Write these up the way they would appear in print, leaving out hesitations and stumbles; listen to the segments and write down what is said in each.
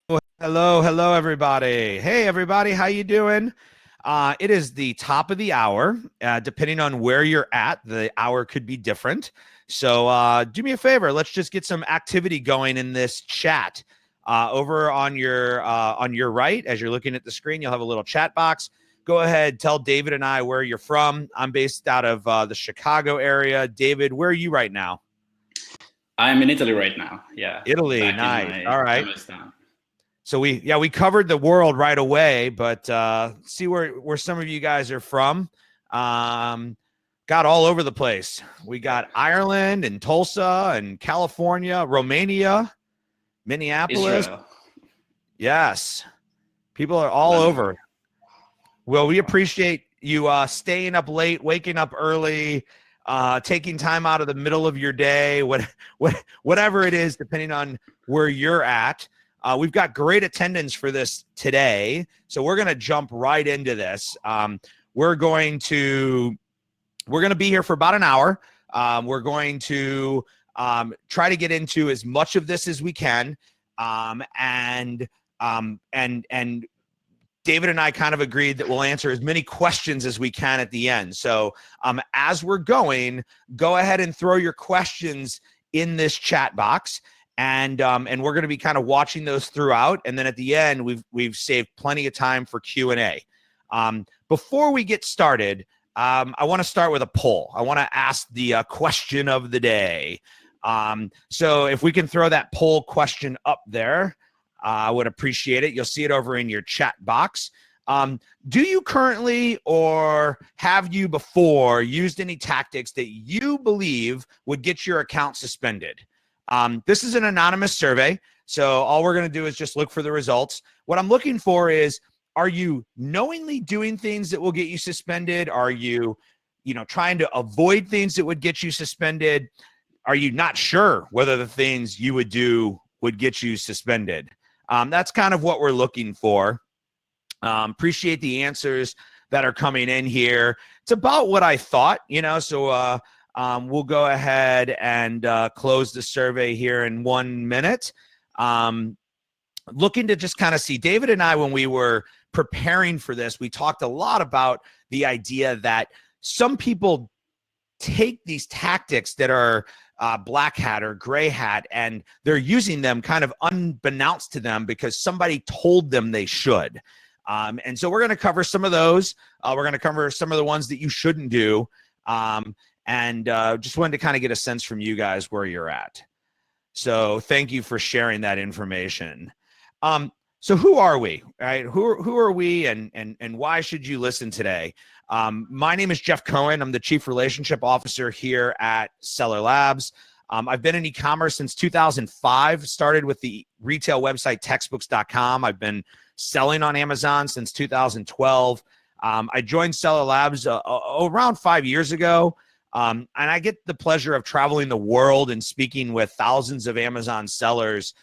Hello, everybody. Hey, everybody, how you doing? It is the top of the hour. Depending on where you're at, the hour could be different. So do me a favor. Let's just get some activity going in this chat. Over on your right, as you're looking at the screen, you'll have a little chat box. Go ahead, tell David and I where you're from. I'm based out of the Chicago area. David, where are you right now? I'm in Italy right now. Yeah, Italy, back in nice. my All right. family's town. So we covered the world right away, but see where some of you guys are from. Got all over the place. We got Ireland and Tulsa and California, Romania, Minneapolis. Israel. Yes, people are all Wonderful. over. Well, we appreciate you staying up late, waking up early, taking time out of the middle of your day, whatever it is, depending on where you're at. We've got great attendance for this today, so we're going to jump right into this. We're going to be here for about an hour. We're going to try to get into as much of this as we can, and David and I kind of agreed that we'll answer as many questions as we can at the end. So as we're going, go ahead and throw your questions in this chat box. And we're going to be kind of watching those throughout. And then at the end, we've saved plenty of time for Q&A. Before we get started, I want to start with a poll. I want to ask the question of the day. So if we can throw that poll question up there, I would appreciate it. You'll see it over in your chat box. Do you currently or have you before used any tactics that you believe would get your account suspended? This is an anonymous survey, so all we're going to do is just look for the results. What I'm looking for is, are you knowingly doing things that will get you suspended? Are you, trying to avoid things that would get you suspended? Are you not sure whether the things you would do would get you suspended? That's kind of what we're looking for. Appreciate the answers that are coming in here. It's about what I thought, so we'll go ahead and close the survey here in 1 minute. Looking to just kind of see, David and I, when we were preparing for this, we talked a lot about the idea that some people take these tactics that are black hat or gray hat, and they're using them kind of unbeknownst to them because somebody told them they should. And so we're going to cover some of those. We're going to cover some of the ones that you shouldn't do. And just wanted to kind of get a sense from you guys where you're at. So thank you for sharing that information. So who are we, right? Who are we, and why should you listen today? My name is Jeff Cohen. I'm the Chief Relationship Officer here at Seller Labs. I've been in e-commerce since 2005, started with the retail website textbooks.com. I've been selling on Amazon since 2012. I joined Seller Labs around 5 years ago. And I get the pleasure of traveling the world and speaking with thousands of Amazon sellers,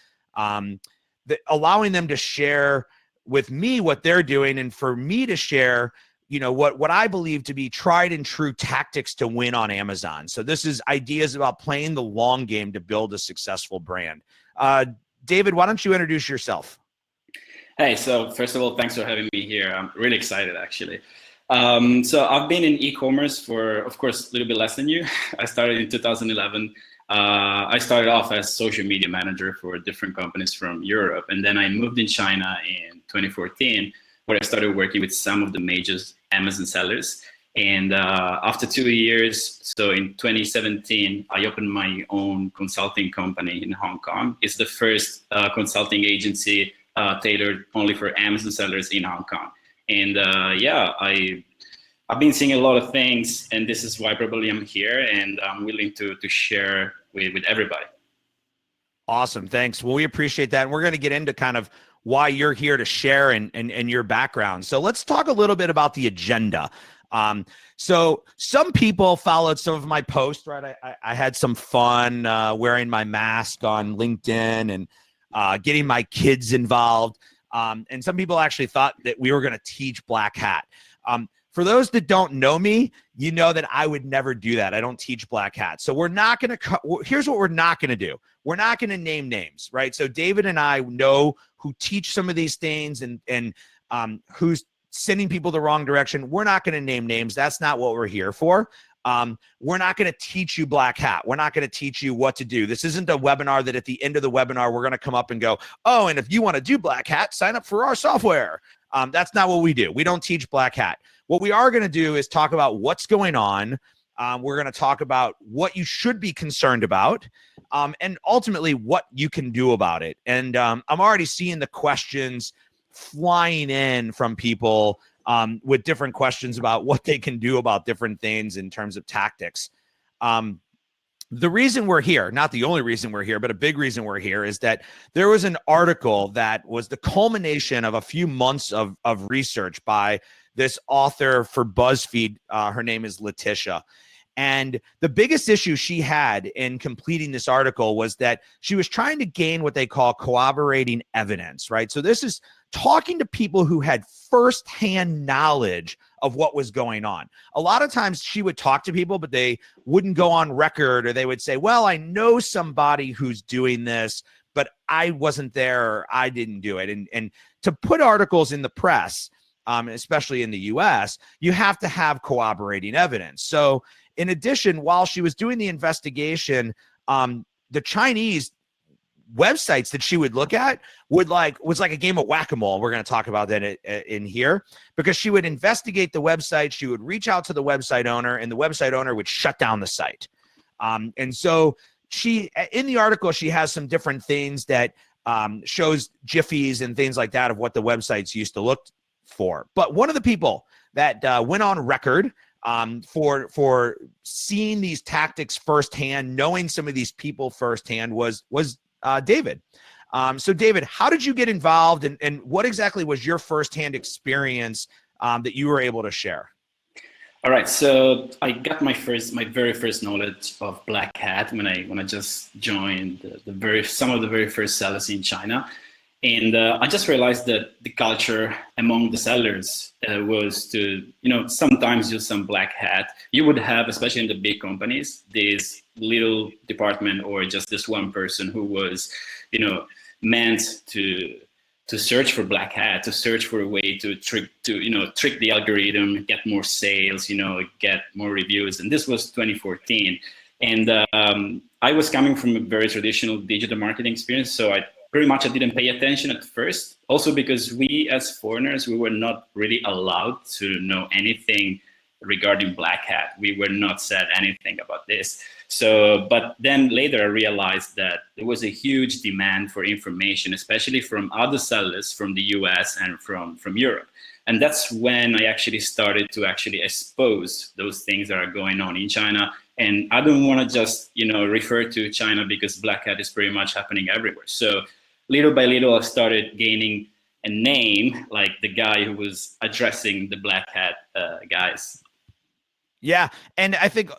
allowing them to share with me what they're doing, and for me to share, what I believe to be tried and true tactics to win on Amazon. So this is ideas about playing the long game to build a successful brand. David, why don't you introduce yourself? Hey, so first of all, thanks for having me here. I'm really excited, actually. So I've been in e-commerce for, of course, a little bit less than you. I started in 2011. I started off as social media manager for different companies from Europe. And then I moved in China in 2014, where I started working with some of the major Amazon sellers. And after 2 years, so in 2017, I opened my own consulting company in Hong Kong. It's the first consulting agency tailored only for Amazon sellers in Hong Kong. And I've been seeing a lot of things, and this is why probably I'm here, and I'm willing to share with everybody. Awesome, thanks. Well, we appreciate that, and we're going to get into kind of why you're here to share and your background. So let's talk a little bit about the agenda. So some people followed some of my posts, right? I had some fun wearing my mask on LinkedIn and getting my kids involved. And some people actually thought that we were going to teach black hat. For those that don't know me, you know that I would never do that. I don't teach black hat. So we're not going to, here's what we're not going to do. We're not going to name names, right? So David and I know who teach some of these things and who's sending people the wrong direction. We're not going to name names. That's not what we're here for. We're not going to teach you black hat. We're not going to teach you what to do. This isn't a webinar that at the end of the webinar, we're going to come up and go, oh, and if you want to do black hat, sign up for our software. That's not what we do. We don't teach black hat. What we are going to do is talk about what's going on. We're going to talk about what you should be concerned about, and ultimately what you can do about it. And I'm already seeing the questions flying in from people with different questions about what they can do about different things in terms of tactics. The reason we're here, not the only reason we're here, but a big reason we're here, is that there was an article that was the culmination of a few months of research by this author for BuzzFeed. Her name is Letitia. And the biggest issue she had in completing this article was that she was trying to gain what they call corroborating evidence, right? So this is talking to people who had firsthand knowledge of what was going on. A lot of times she would talk to people, but they wouldn't go on record, or they would say, well, I know somebody who's doing this, but I wasn't there, or I didn't do it. And to put articles in the press, especially in the US, you have to have corroborating evidence. So in addition, while she was doing the investigation, the Chinese websites that she would look at was like a game of whack-a-mole. We're going to talk about that in here, because she would investigate the website, she would reach out to the website owner, and the website owner would shut down the site. And so she, in the article, she has some different things that shows jiffies and things like that of what the websites used to look for. But one of the people that went on record for seeing these tactics firsthand, knowing some of these people firsthand, was David. So David, how did you get involved, and what exactly was your firsthand experience that you were able to share? All right, so I got my very first knowledge of black hat when I just joined some of the very first sellers in China. And I just realized that the culture among the sellers was to, sometimes use some black hat. You would have, especially in the big companies, this little department or just this one person who was, meant to search for black hat, to search for a way to trick the algorithm, get more sales, get more reviews. And this was 2014. And I was coming from a very traditional digital marketing experience, so I didn't pay attention at first. Also because we as foreigners, we were not really allowed to know anything regarding black hat. We were not said anything about this. So, but then later I realized that there was a huge demand for information, especially from other sellers from the US and from Europe. And that's when I actually started to expose those things that are going on in China. And I don't want to just, refer to China, because black hat is pretty much happening everywhere. So little by little, I started gaining a name, like the guy who was addressing the black hat guys. Yeah. And I think,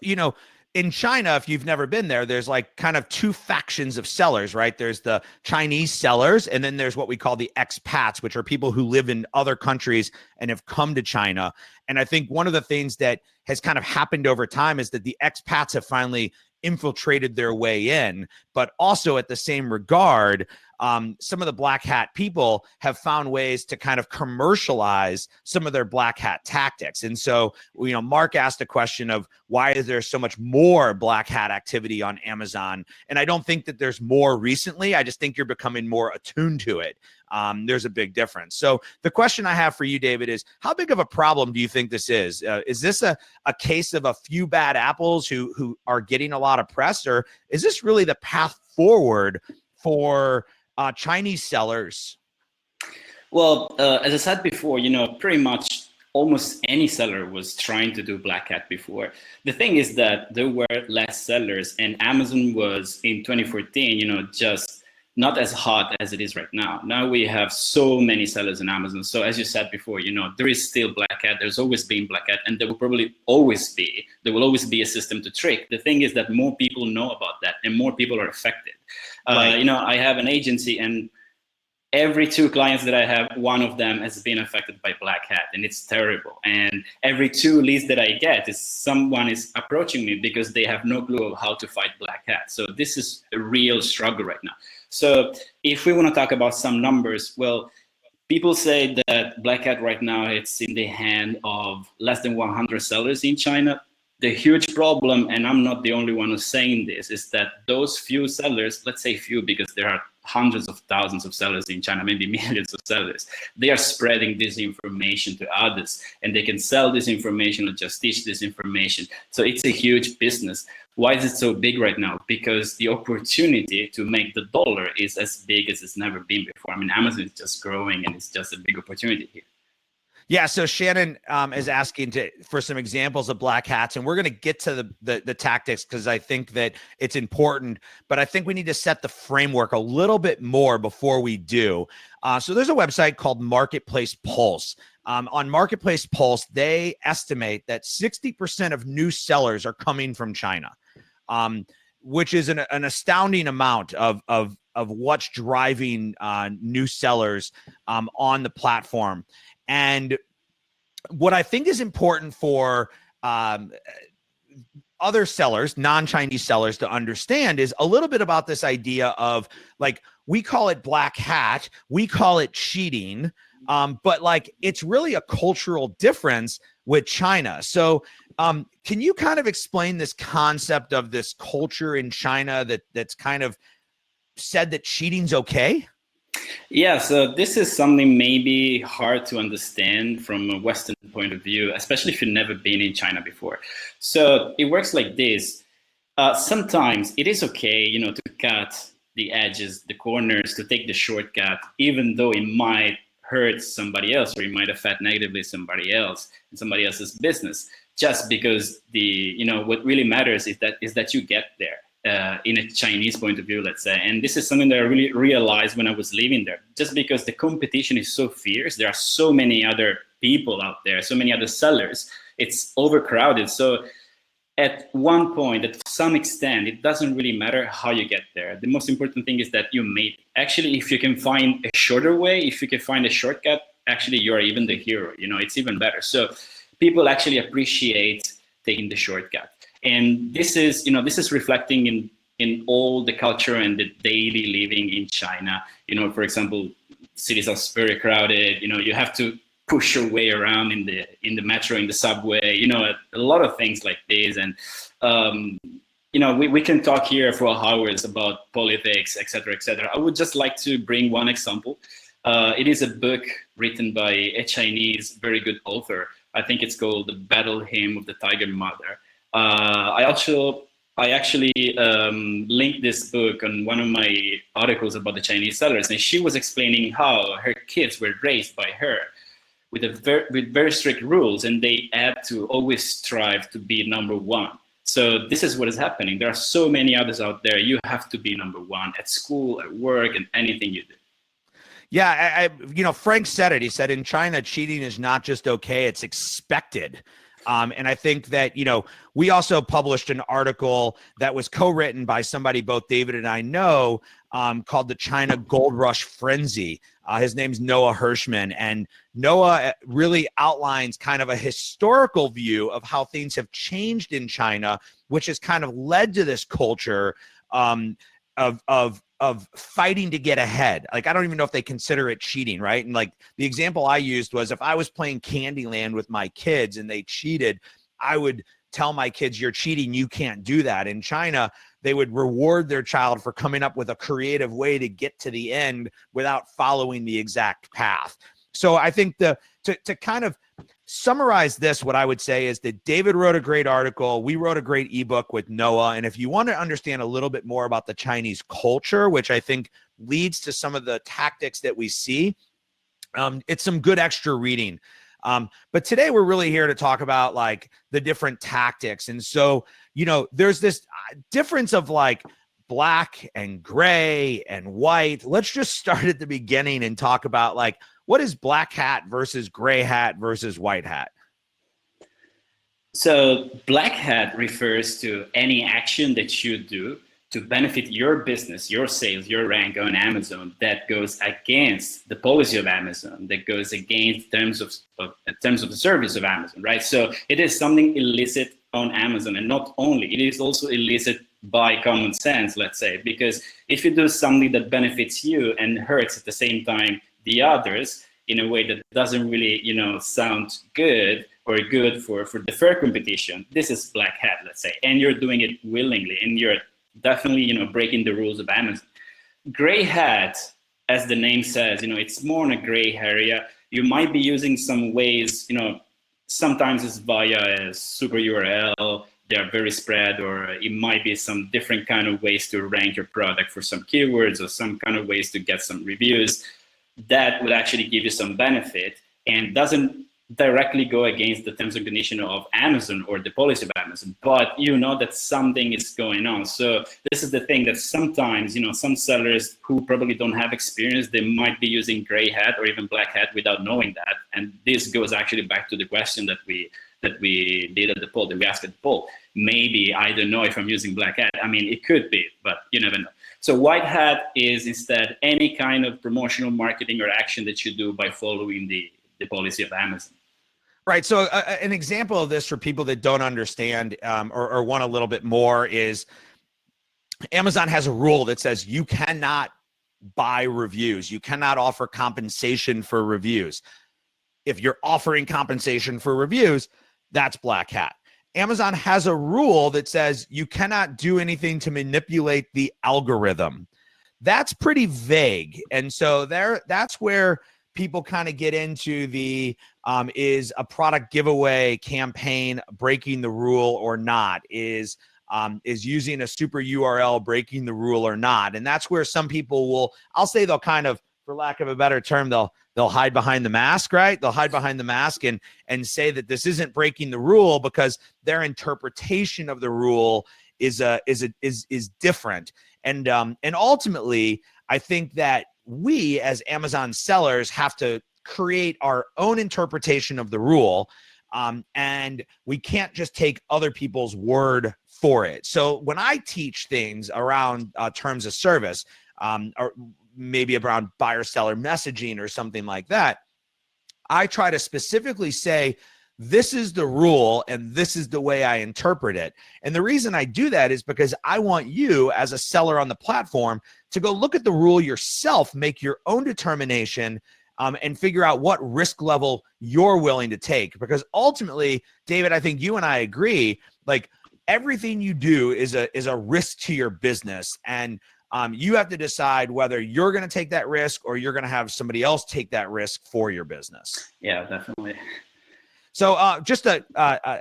in China, if you've never been there, there's like kind of two factions of sellers, right? There's the Chinese sellers, and then there's what we call the expats, which are people who live in other countries and have come to China. And I think one of the things that has kind of happened over time is that the expats have finally infiltrated their way in, but also at the same regard, some of the black hat people have found ways to kind of commercialize some of their black hat tactics. And so, Mark asked a question of why is there so much more black hat activity on Amazon? And I don't think that there's more recently. I just think you're becoming more attuned to it. There's a big difference. So the question I have for you, David, is how big of a problem do you think this is? Is this a case of a few bad apples who are getting a lot of press, or is this really the path forward for Chinese sellers? Well, as I said before, pretty much almost any seller was trying to do black hat before. The thing is that there were less sellers, and Amazon was in 2014, just not as hot as it is right now. Now we have so many sellers in Amazon. So as you said before, there is still black hat. There's always been black hat, and there will probably always be. There will always be a system to trick. The thing is that more people know about that, and more people are affected. Right. I have an agency, and every 2 clients that I have, one of them has been affected by black hat, and it's terrible. And every 2 leads that I get is someone is approaching me because they have no clue of how to fight black hat. So this is a real struggle right now. So if we want to talk about some numbers, well, people say that Black Hat right now, it's in the hand of less than 100 sellers in China. The huge problem, and I'm not the only one who's saying this, is that those few sellers, let's say few because there are hundreds of thousands of sellers in China, maybe millions of sellers, they are spreading this information to others, and they can sell this information or just teach this information. So it's a huge business. Why is it so big right now? Because the opportunity to make the dollar is as big as it's never been before. I mean, Amazon is just growing, and it's just a big opportunity here. Yeah, so Shannon is asking for some examples of black hats, and we're going to get to the tactics because I think that it's important, but I think we need to set the framework a little bit more before we do. So there's a website called Marketplace Pulse. On Marketplace Pulse, they estimate that 60% of new sellers are coming from China, which is an astounding amount of what's driving new sellers on the platform. And what I think is important for other sellers, non-Chinese sellers, to understand is a little bit about this idea of, like, we call it black hat, we call it cheating, but like it's really a cultural difference with China. So can you kind of explain this concept of this culture in China that's kind of said that cheating's okay? Yeah, so this is something maybe hard to understand from a Western point of view, especially if you've never been in China before. So it works like this. Sometimes it is okay, you know, to cut the edges, the corners, to take the shortcut, even though it might hurt somebody else or it might affect negatively somebody else and somebody else's business. Just because what really matters is that you get there. In a Chinese point of view, let's say. And this is something that I really realized when I was living there. Just because the competition is so fierce, there are so many other people out there, so many other sellers, it's overcrowded. So at one point, at some extent, it doesn't really matter how you get there. The most important thing is that you made it. Actually, if you can find a shorter way, if you can find a shortcut, actually you're even the hero, it's even better. So people actually appreciate taking the shortcut. And this is reflecting in all the culture and the daily living in China. For example, cities are very crowded. You have to push your way around in the metro, in the subway. A lot of things like this. And we can talk here for hours about politics, etc., etc. I would just like to bring one example. It is a book written by a Chinese very good author. I think it's called The Battle Hymn of the Tiger Mother. I actually linked this book on one of my articles about the Chinese sellers, and she was explaining how her kids were raised by her with very strict rules, and they had to always strive to be number one. So this is what is happening. There are so many others out there. You have to be number one at school, at work, and anything you do. Yeah, Frank said it. He said in China, cheating is not just okay; it's expected. And I think that, we also published an article that was co-written by somebody both David and I know, called The China Gold Rush Frenzy. His name's Noah Hirschman. And Noah really outlines kind of a historical view of how things have changed in China, which has kind of led to this culture of fighting to get ahead. Like, I don't even know if they consider it cheating, right? And like the example I used was, if I was playing Candyland with my kids and they cheated, I would tell my kids, you're cheating, you can't do that. In China, they would reward their child for coming up with a creative way to get to the end without following the exact path. So I think to kind of summarize this, what I would say is that David wrote a great article. We wrote a great ebook with Noah. And if you want to understand a little bit more about the Chinese culture, which I think leads to some of the tactics that we see, it's some good extra reading. But today we're really here to talk about like the different tactics. And so, there's this difference of like black and gray and white. Let's just start at the beginning and talk about like, what is black hat versus gray hat versus white hat? So black hat refers to any action that you do to benefit your business, your sales, your rank on Amazon that goes against the policy of Amazon, that goes against terms of the service of Amazon, right? So it is something illicit on Amazon, and not only, it is also illicit by common sense, let's say, because if you do something that benefits you and hurts at the same time the others in a way that doesn't really, sound good or good for the fair competition, this is black hat, let's say, and you're doing it willingly, and you're definitely, breaking the rules of Amazon. Gray hat, as the name says, it's more in a gray area. You might be using some ways, sometimes it's via a super URL, they are very spread, or it might be some different kind of ways to rank your product for some keywords, or some kind of ways to get some reviews. That would actually give you some benefit and doesn't directly go against the terms and conditions of Amazon or the policy of Amazon, but you know that something is going on. So this is the thing, that sometimes, some sellers who probably don't have experience, they might be using gray hat or even black hat without knowing that. And this goes actually back to the question that we did at the poll, that we asked at the poll. Maybe I don't know if I'm using black hat. I mean, it could be, but you never know. So white hat is instead any kind of promotional marketing or action that you do by following the policy of Amazon. Right. So an example of this for people that don't understand or want a little bit more is Amazon has a rule that says you cannot buy reviews. You cannot offer compensation for reviews. If you're offering compensation for reviews, that's black hat. Amazon has a rule that says you cannot do anything to manipulate the algorithm. That's pretty vague. And so that's where people kind of get into the is a product giveaway campaign breaking the rule or not? Is using a super URL breaking the rule or not? And that's where some people will, I'll say they'll kind of, for lack of a better term, they'll hide behind the mask, right? They'll hide behind the mask and say that this isn't breaking the rule because their interpretation of the rule is different. And ultimately, I think that we as Amazon sellers have to create our own interpretation of the rule, and we can't just take other people's word for it. So when I teach things around terms of service, or maybe around buyer-seller messaging or something like that, I try to specifically say, this is the rule and this is the way I interpret it. And the reason I do that is because I want you as a seller on the platform to go look at the rule yourself, make your own determination, and figure out what risk level you're willing to take. Because ultimately, David, I think you and I agree, like everything you do is a risk to your business. And you have to decide whether you're going to take that risk or you're going to have somebody else take that risk for your business. Yeah, definitely. So just a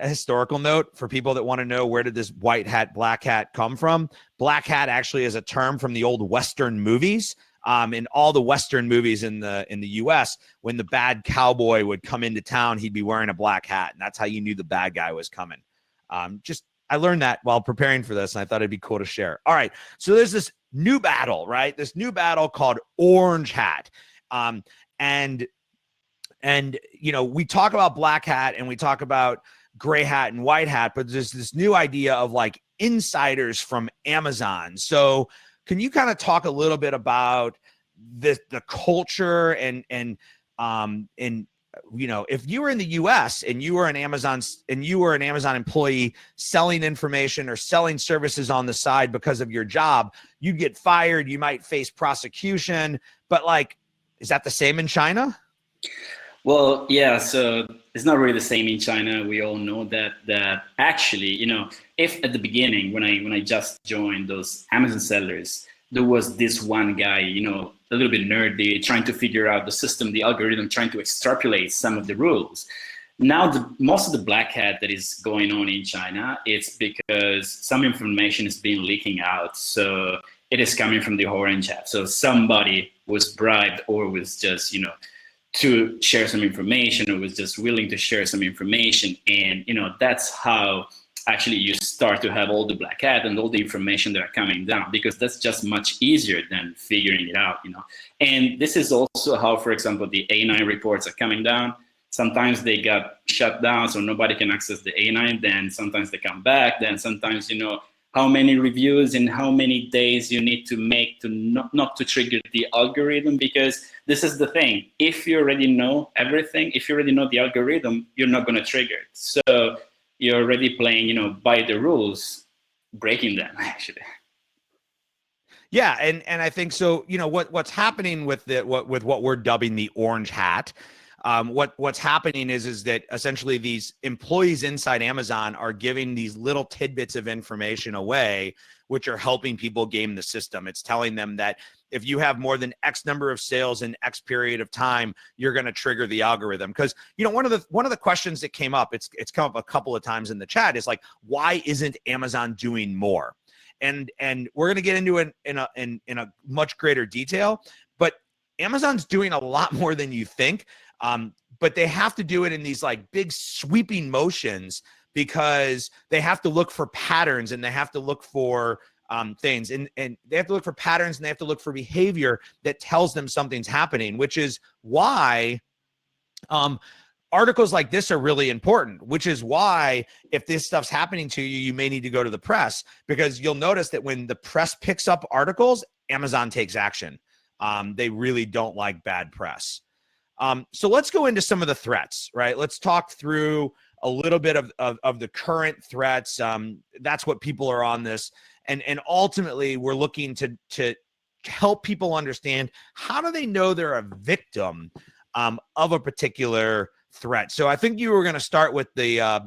historical note for people that want to know, where did this white hat, black hat come from? Black hat actually is a term from the old Western movies. In all the Western movies in the US, when the bad cowboy would come into town, he'd be wearing a black hat. And that's how you knew the bad guy was coming. I learned that while preparing for this, and I thought it'd be cool to share. All right. So there's this new battle, right? This new battle called orange hat. And we talk about black hat and we talk about gray hat and white hat, but there's this new idea of like insiders from Amazon. So can you kind of talk a little bit about the culture and if you were in the US and you were an Amazon employee selling information or selling services on the side because of your job, you'd get fired, you might face prosecution, but like, is that the same in China? Well, yeah, so it's not really the same in China. We all know that actually, if at the beginning when I just joined those Amazon sellers, there was this one guy, a little bit nerdy, trying to figure out the system, the algorithm, trying to extrapolate some of the rules. Now, most of the black hat that is going on in China, it's because some information is being leaking out. So it is coming from the orange hat. So somebody was bribed or was just, to share some information, or was just willing to share some information. And, that's how actually you start to have all the black hat and all the information that are coming down, because that's just much easier than figuring it out, And this is also how, for example, the A9 reports are coming down. Sometimes they got shut down, so nobody can access the A9. Then sometimes they come back. Then sometimes, how many reviews in how many days you need to make to not to trigger the algorithm, because this is the thing. If you already know everything, if you already know the algorithm, you're not going to trigger it. So you're already playing, by the rules. breaking them actually. Yeah, and I think so. You know what's happening with what we're dubbing the orange hat. What's happening is that essentially these employees inside Amazon are giving these little tidbits of information away, which are helping people game the system. It's telling them that if you have more than X number of sales in X period of time, you're going to trigger the algorithm. Because one of the questions that came up, it's come up a couple of times in the chat, is like, why isn't Amazon doing more? And we're going to get into it in a much greater detail, but Amazon's doing a lot more than you think. But they have to do it in these like big sweeping motions because they have to look for patterns and they have to look for things and they have to look for patterns and they have to look for behavior that tells them something's happening, which is why articles like this are really important, which is why if this stuff's happening to you, you may need to go to the press, because you'll notice that when the press picks up articles, Amazon takes action. They really don't like bad press. So let's go into some of the threats, right? Let's talk through a little bit of the current threats. That's what people are on this. And ultimately, we're looking to help people understand, how do they know they're a victim of a particular threat. So I think you were going to start with the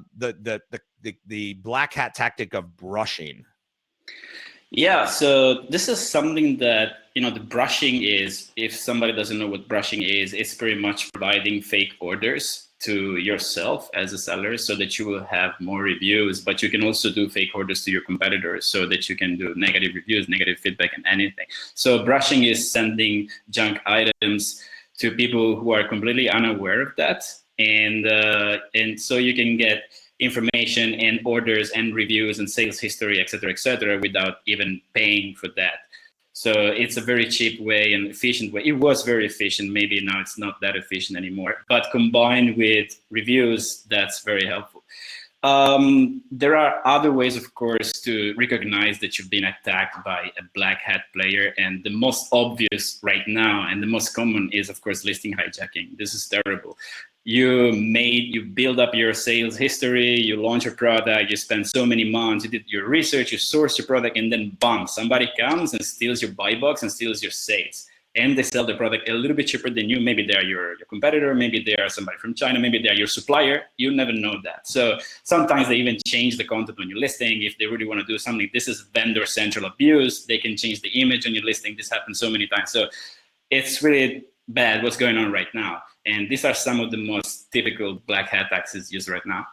black hat tactic of brushing. Yeah, so this is something that, the brushing is, if somebody doesn't know what brushing is, it's pretty much providing fake orders to yourself as a seller so that you will have more reviews, but you can also do fake orders to your competitors so that you can do negative reviews, negative feedback, and anything. So brushing is sending junk items to people who are completely unaware of that. And so you can get information and orders and reviews and sales history, et cetera, without even paying for that. So it's a very cheap way and efficient way. It was very efficient. Maybe now it's not that efficient anymore. But combined with reviews, that's very helpful. There are other ways, of course, to recognize that you've been attacked by a black hat player. And the most obvious right now and the most common is, of course, listing hijacking. This is terrible. You build up your sales history, you launch a product, you spend so many months, you did your research, you source your product, and then bam, somebody comes and steals your buy box and steals your sales. And they sell the product a little bit cheaper than you. Maybe they're your competitor, maybe they are somebody from China, maybe they're your supplier. You never know that. So sometimes they even change the content on your listing. If they really want to do something, this is vendor central abuse. They can change the image on your listing. This happens so many times. So it's really bad what's going on right now. And these are some of the most typical black hat attacks used right now.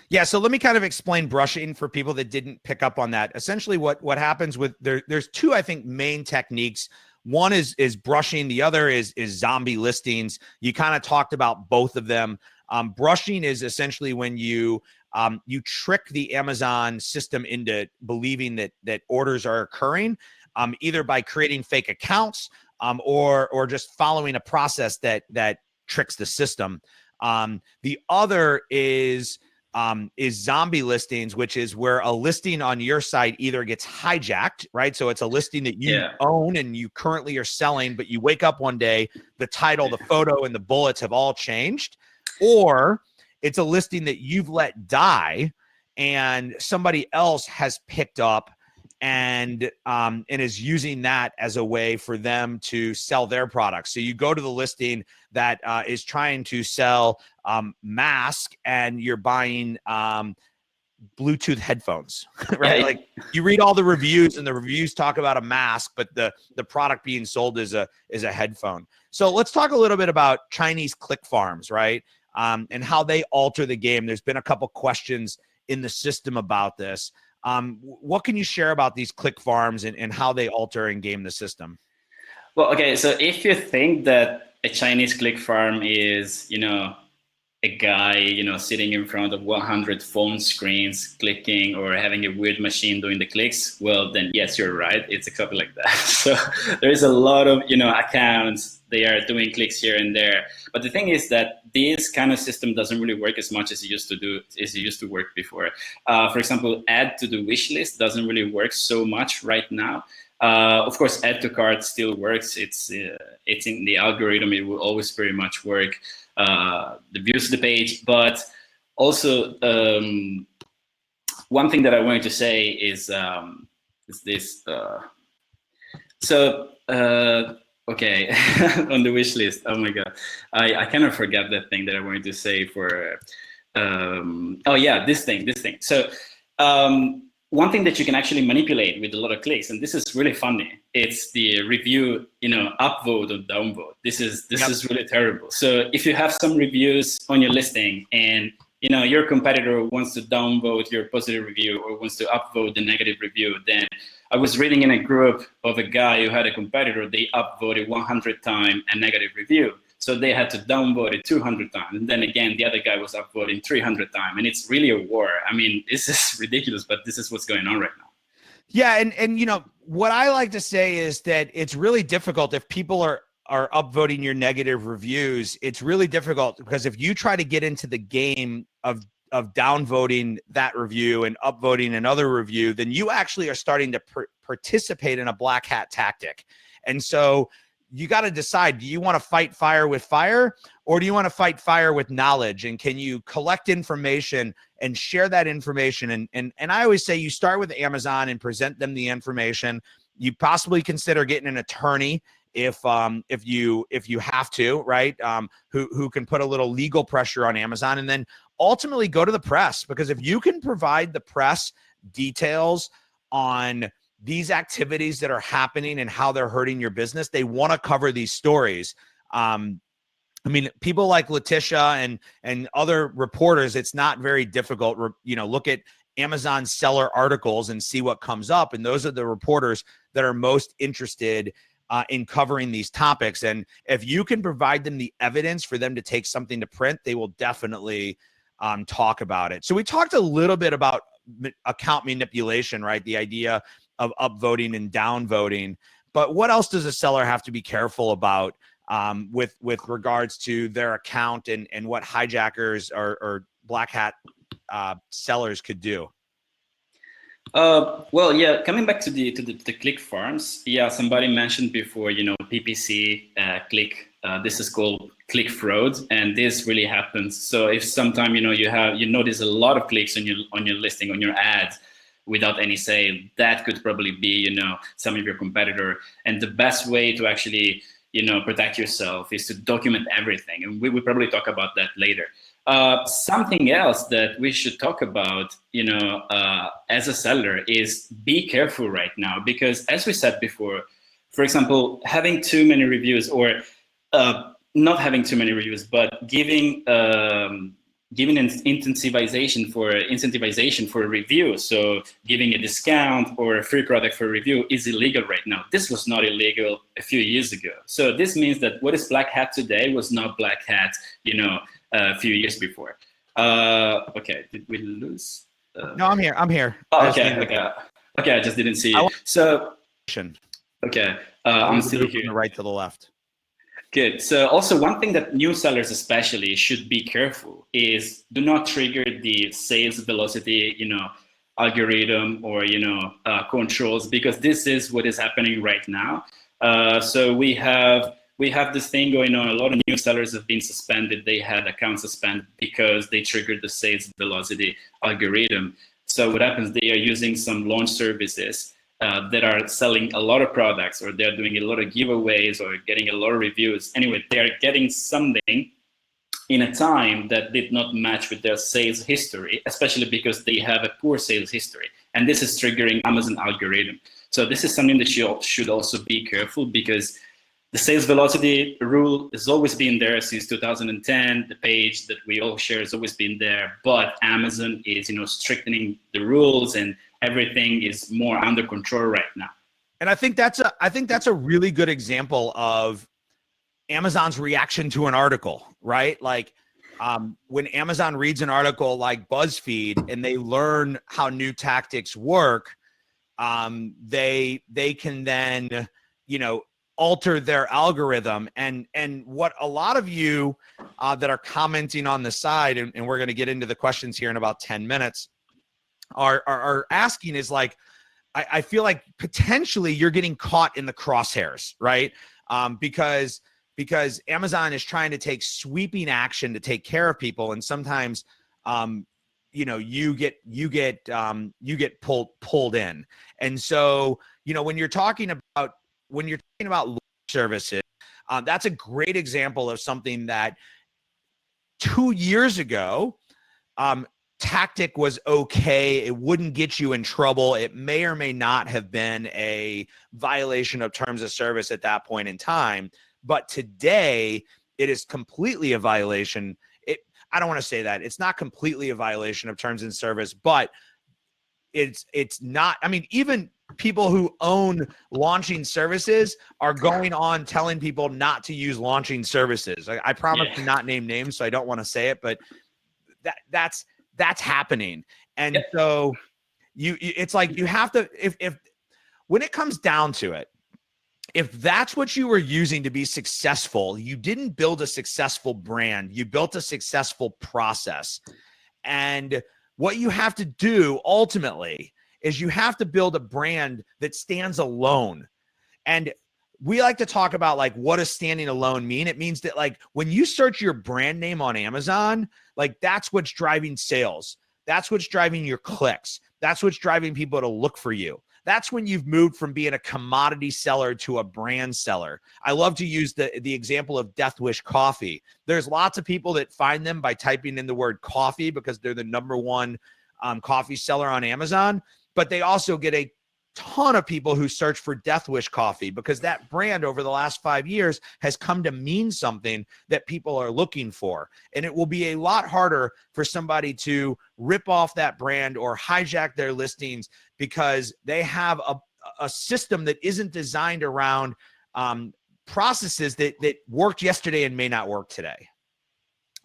Yeah, so let me kind of explain brushing for people that didn't pick up on that. Essentially what happens with there's two, I think, main techniques. One is brushing, the other is zombie listings. You kind of talked about both of them. Brushing is essentially when you trick the Amazon system into believing that orders are occurring, either by creating fake accounts or just following a process that tricks the system. The other is zombie listings, which is where a listing on your site either gets hijacked, right? So it's a listing that you own and you currently are selling, but you wake up one day, the title, the photo, and the bullets have all changed, or it's a listing that you've let die and somebody else has picked up and is using that as a way for them to sell their products. So you go to the listing that is trying to sell mask, and you're buying Bluetooth headphones, right? Yeah. Like you read all the reviews, and the reviews talk about a mask, but the product being sold is a headphone. So let's talk a little bit about Chinese click farms, right? And how they alter the game. There's been a couple questions in the system about this. What can you share about these click farms and how they alter and game the system? Well, okay, so if you think that a Chinese click farm is, a guy, sitting in front of 100 phone screens clicking or having a weird machine doing the clicks, well, then yes, you're right. It's exactly like that. So there is a lot of, accounts. They are doing clicks here and there. But the thing is that this kind of system doesn't really work as much as it used to work before. For example, add to the wish list doesn't really work so much right now. Of course, add to cart still works. It's in the algorithm. It will always very much work. The views of the page, but also one thing that I wanted to say is this. Okay, on the wish list. Oh my god, I kind of forgot that thing that I wanted to say for. Oh yeah, this thing. So one thing that you can actually manipulate with a lot of clicks, and this is really funny. It's the review, upvote or downvote. This is really terrible. So if you have some reviews on your listing and your competitor wants to downvote your positive review or wants to upvote the negative review, then I was reading in a group of a guy who had a competitor, they upvoted 100 times a negative review. So they had to downvote it 200 times. And then again, the other guy was upvoting 300 times. And it's really a war. I mean, this is ridiculous, but this is what's going on right now. Yeah. And what I like to say is that it's really difficult if people are upvoting your negative reviews. It's really difficult because if you try to get into the game of downvoting that review and upvoting another review, then you actually are starting to participate in a black hat tactic. And so you got to decide, do you want to fight fire with fire, or do you want to fight fire with knowledge? And can you collect information and share that information? And I always say you start with Amazon and present them the information. You possibly consider getting an attorney if you have to, right? Who can put a little legal pressure on Amazon, and then ultimately go to the press, because if you can provide the press details on these activities that are happening and how they're hurting your business, they want to cover these stories. I mean, people like Letitia and other reporters, it's not very difficult. Look at Amazon seller articles and see what comes up. And those are the reporters that are most interested in covering these topics. And if you can provide them the evidence for them to take something to print, they will definitely talk about it. So we talked a little bit about account manipulation, right? The idea of upvoting and downvoting. But what else does a seller have to be careful about with regards to their account and what hijackers or black hat sellers could do? Well, yeah, coming back to the click farms, yeah, somebody mentioned before, PPC click. This is called click fraud, and this really happens. So if sometime you notice a lot of clicks on your listing, on your ads, without any sale, that could probably be some of your competitor. And the best way to actually protect yourself is to document everything, and we will probably talk about that later. Something else that we should talk about, as a seller, is be careful right now, because as we said before, for example, having too many reviews, or not having too many reviews, but giving an incentivization for a review. So giving a discount or a free product for a review is illegal right now. This was not illegal a few years ago. So this means that what is black hat today was not black hat, a few years before. Okay, did we lose? No, I'm here. Oh, okay. I just didn't see you. So, okay, I'm still here. From the right to the left. Good. So also one thing that new sellers especially should be careful is do not trigger the sales velocity, algorithm or, controls, because this is what is happening right now. So we have this thing going on. A lot of new sellers have been suspended. They had accounts suspended because they triggered the sales velocity algorithm. So what happens, they are using some launch services that are selling a lot of products, or they're doing a lot of giveaways or getting a lot of reviews. Anyway, they're getting something in a time that did not match with their sales history, especially because they have a poor sales history. And this is triggering Amazon algorithm. So this is something that you should also be careful, because the sales velocity rule has always been there since 2010. The page that we all share has always been there, but Amazon is, strictening the rules, and everything is more under control right now. And I think that's a really good example of Amazon's reaction to an article, right? Like when Amazon reads an article like BuzzFeed and they learn how new tactics work, they can then, alter their algorithm. And what a lot of you that are commenting on the side, and we're going to get into the questions here in about 10 minutes, are asking is like, I feel like potentially you're getting caught in the crosshairs, right? Because Amazon is trying to take sweeping action to take care of people. And sometimes you get pulled in. And so, when you're talking about launch services, that's a great example of something that 2 years ago, tactic was okay. It wouldn't get you in trouble. It may or may not have been a violation of terms of service at that point in time. But today, it is completely a violation. I don't want to say that. It's not completely a violation of terms and service, but it's not. I mean, even people who own launching services are going on telling people not to use launching services. I promise to not name names, so I don't want to say it, but that's happening. And so it's like you have to, if when it comes down to it, if that's what you were using to be successful, you didn't build a successful brand, you built a successful process. And what you have to do ultimately is you have to build a brand that stands alone. And we like to talk about like, what does standing alone mean? It means that like when you search your brand name on Amazon, like that's what's driving sales. That's what's driving your clicks. That's what's driving people to look for you. That's when you've moved from being a commodity seller to a brand seller. I love to use the example of Death Wish coffee. There's lots of people that find them by typing in the word coffee because they're the #1 coffee seller on Amazon, but they also get a ton of people who search for Death Wish coffee because that brand over the last 5 years has come to mean something that people are looking for. And it will be a lot harder for somebody to rip off that brand or hijack their listings because they have a system that isn't designed around processes that worked yesterday and may not work today.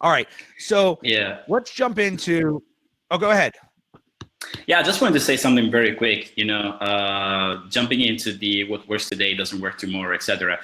All right. So let's jump into, go ahead. Yeah, I just wanted to say something very quick, jumping into the what works today doesn't work tomorrow, etc.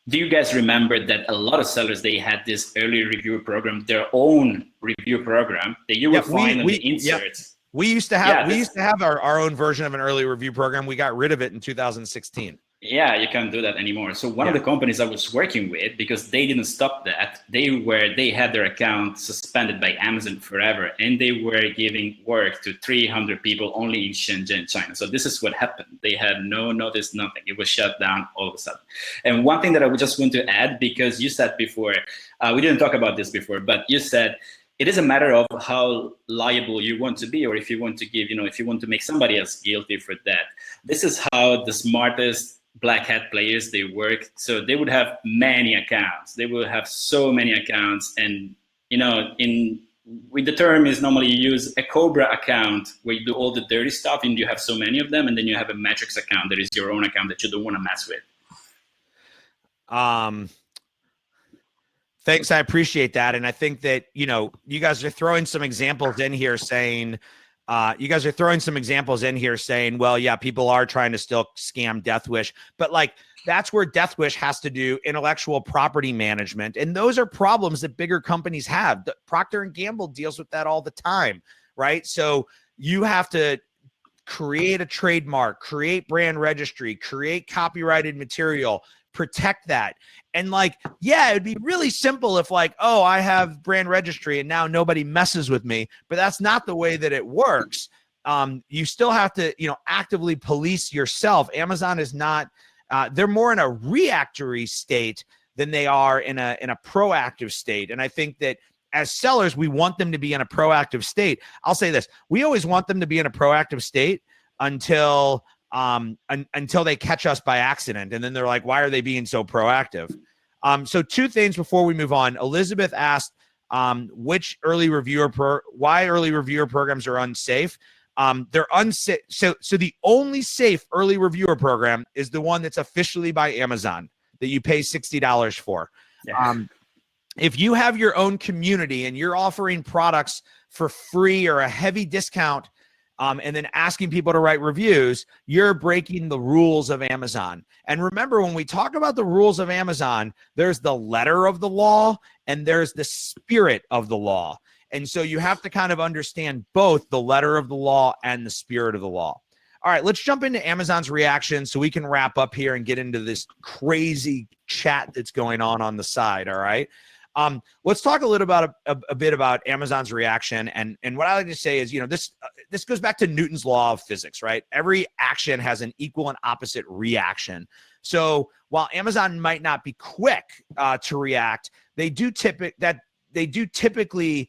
Do you guys remember that a lot of sellers, they had this early review program, their own review program that you would find on the inserts? We used to have our own version of an early review program. We got rid of it in 2016. Yeah, you can't do that anymore. So one of the companies I was working with, because they didn't stop that, they had their account suspended by Amazon forever, and they were giving work to 300 people only in Shenzhen, China. So this is what happened. They had no notice, nothing. It was shut down all of a sudden. And one thing that I would just want to add, because you said before, we didn't talk about this before, but you said it is a matter of how liable you want to be, or if you want to give, if you want to make somebody else guilty for that. This is how the smartest black hat players, they work. So they would have many accounts. They will have so many accounts. And, with the term is normally you use a Cobra account where you do all the dirty stuff and you have so many of them. And then you have a Matrix account that is your own account that you don't want to mess with. Thanks. I appreciate that. And I think that, you guys are throwing some examples in here saying, well, yeah, people are trying to still scam Death Wish, but like, that's where Death Wish has to do intellectual property management. And those are problems that bigger companies have. Procter & Gamble deals with that all the time, right? So you have to create a trademark, create brand registry, create copyrighted material, protect that. And like, yeah, it'd be really simple if like, oh, I have brand registry and now nobody messes with me, but that's not the way that it works. You still have to, actively police yourself. Amazon is not, they're more in a reactory state than they are in a proactive state. And I think that as sellers, we want them to be in a proactive state. I'll say this, we always want them to be in a proactive state until they catch us by accident. And then they're like, why are they being so proactive? So two things before we move on. Elizabeth asked, why early reviewer programs are unsafe. They're unsafe. So the only safe early reviewer program is the one that's officially by Amazon that you pay $60 for. Yeah. If you have your own community and you're offering products for free or a heavy discount, and then asking people to write reviews, you're breaking the rules of Amazon. And remember, when we talk about the rules of Amazon, there's the letter of the law and there's the spirit of the law. And so you have to kind of understand both the letter of the law and the spirit of the law. All right, let's jump into Amazon's reaction so we can wrap up here and get into this crazy chat that's going on the side, all right? Let's talk a little about a bit about Amazon's reaction. And what I like to say is, this goes back to Newton's law of physics, right? Every action has an equal and opposite reaction. So while Amazon might not be quick to react, they do typically,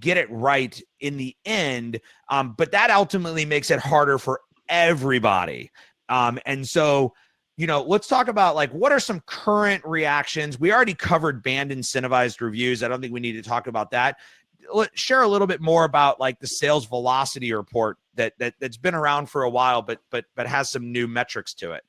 get it right in the end. But that ultimately makes it harder for everybody. And so, let's talk about like, what are some current reactions? We already covered banned incentivized reviews. I don't think we need to talk about that. Let's share a little bit more about like the sales velocity report that's been around for a while, but has some new metrics to it.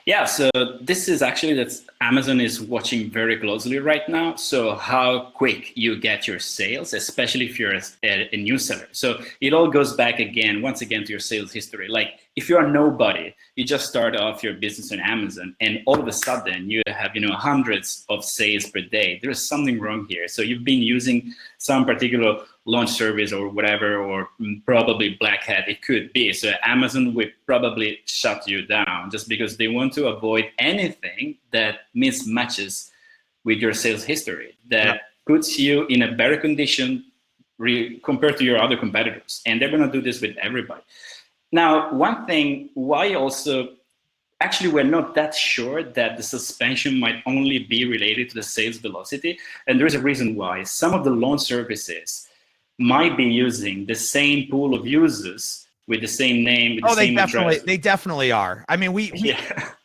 Yeah, so this is actually that Amazon is watching very closely right now. So how quick you get your sales, especially if you're a new seller. So it all goes back once again to your sales history. Like if you're nobody, you just start off your business on Amazon and all of a sudden you have, hundreds of sales per day. There is something wrong here. So you've been using some particular launch service or whatever, or probably black hat, it could be. So Amazon would probably shut you down just because they want to avoid anything that mismatches with your sales history, that puts you in a better condition compared to your other competitors. And they're gonna do this with everybody. Now, one thing why also, actually we're not that sure that the suspension might only be related to the sales velocity. And there's a reason why. Some of the launch services might be using the same pool of users with the same name, with the same address. They definitely are. I mean, we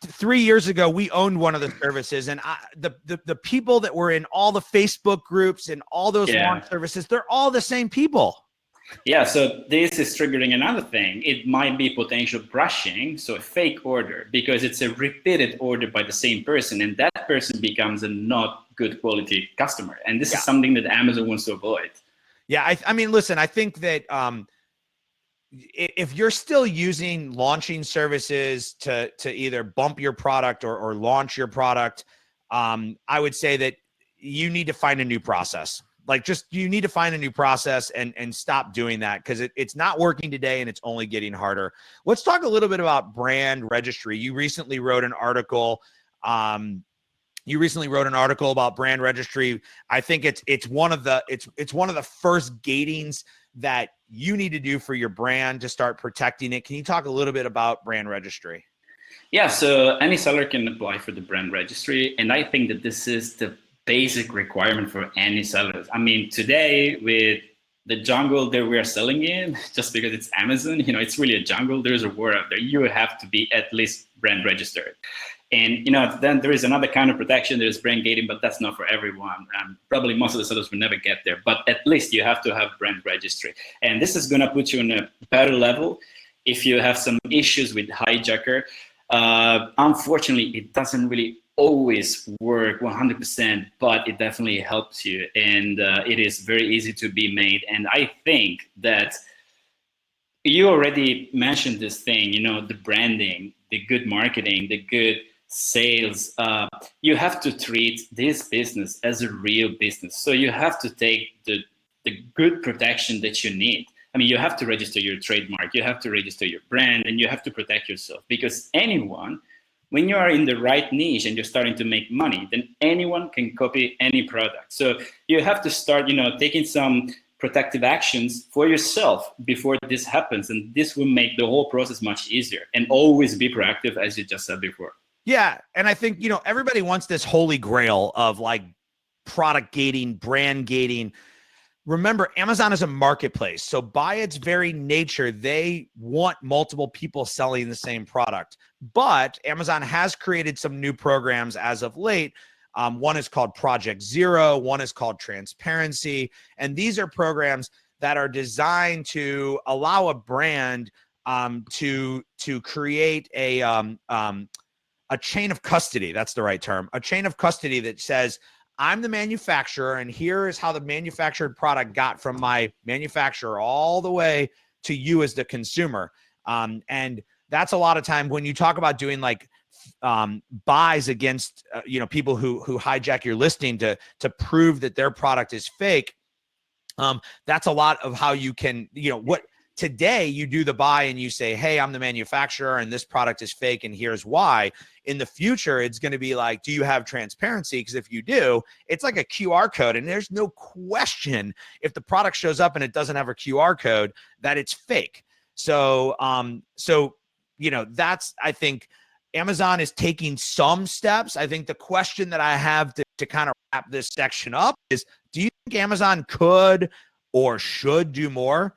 3 years ago, we owned one of the services, and the people that were in all the Facebook groups and all those launch services, they're all the same people. Yeah, so this is triggering another thing. It might be potential brushing, so a fake order, because it's a repeated order by the same person, and that person becomes a not good quality customer. And this is something that Amazon wants to avoid. Yeah, I mean, listen, I think that if you're still using launching services to either bump your product or launch your product, I would say that you need to find a new process. Like you need to find a new process and stop doing that, because it's not working today and it's only getting harder. Let's talk a little bit about brand registry. You recently wrote an article. About brand registry. I think it's one of the first gatings that you need to do for your brand to start protecting it. Can you talk a little bit about brand registry? Yeah, so any seller can apply for the brand registry, and I think that this is the basic requirement for any sellers. I mean, today with the jungle that we are selling in, just because it's Amazon, it's really a jungle. There's a war out there. You have to be at least brand registered. And then there is another kind of protection. There's brand gating, but that's not for everyone. Probably most of the sellers will never get there, but at least you have to have brand registry. And this is going to put you on a better level if you have some issues with hijacker. Unfortunately, it doesn't really always work 100%, but it definitely helps you, and it is very easy to be made. And I think that you already mentioned this thing, the branding, the good marketing, the good sales. You have to treat this business as a real business. So you have to take the good protection that you need. I mean, you have to register your trademark, you have to register your brand, and you have to protect yourself, because when you are in the right niche and you're starting to make money, then anyone can copy any product. So you have to start, taking some protective actions for yourself before this happens. And this will make the whole process much easier, and always be proactive, as you just said before. Yeah. And I think, everybody wants this holy grail of like product gating, brand gating. Remember, Amazon is a marketplace. So by its very nature, they want multiple people selling the same product. But Amazon has created some new programs as of late. One is called Project Zero. One is called Transparency. And these are programs that are designed to allow a brand to create a chain of custody. That's the right term. A chain of custody that says, I'm the manufacturer, and here is how the manufactured product got from my manufacturer all the way to you as the consumer. And that's a lot of time when you talk about doing like buys against people who hijack your listing to prove that their product is fake. That's a lot of how you can today you do the buy and you say, hey, I'm the manufacturer and this product is fake and here's why. In the future, it's going to be like, do you have transparency? Because if you do, it's like a QR code, and there's no question if the product shows up and it doesn't have a QR code that it's fake. So, that's, I think Amazon is taking some steps. I think the question that I have to kind of wrap this section up is, do you think Amazon could or should do more?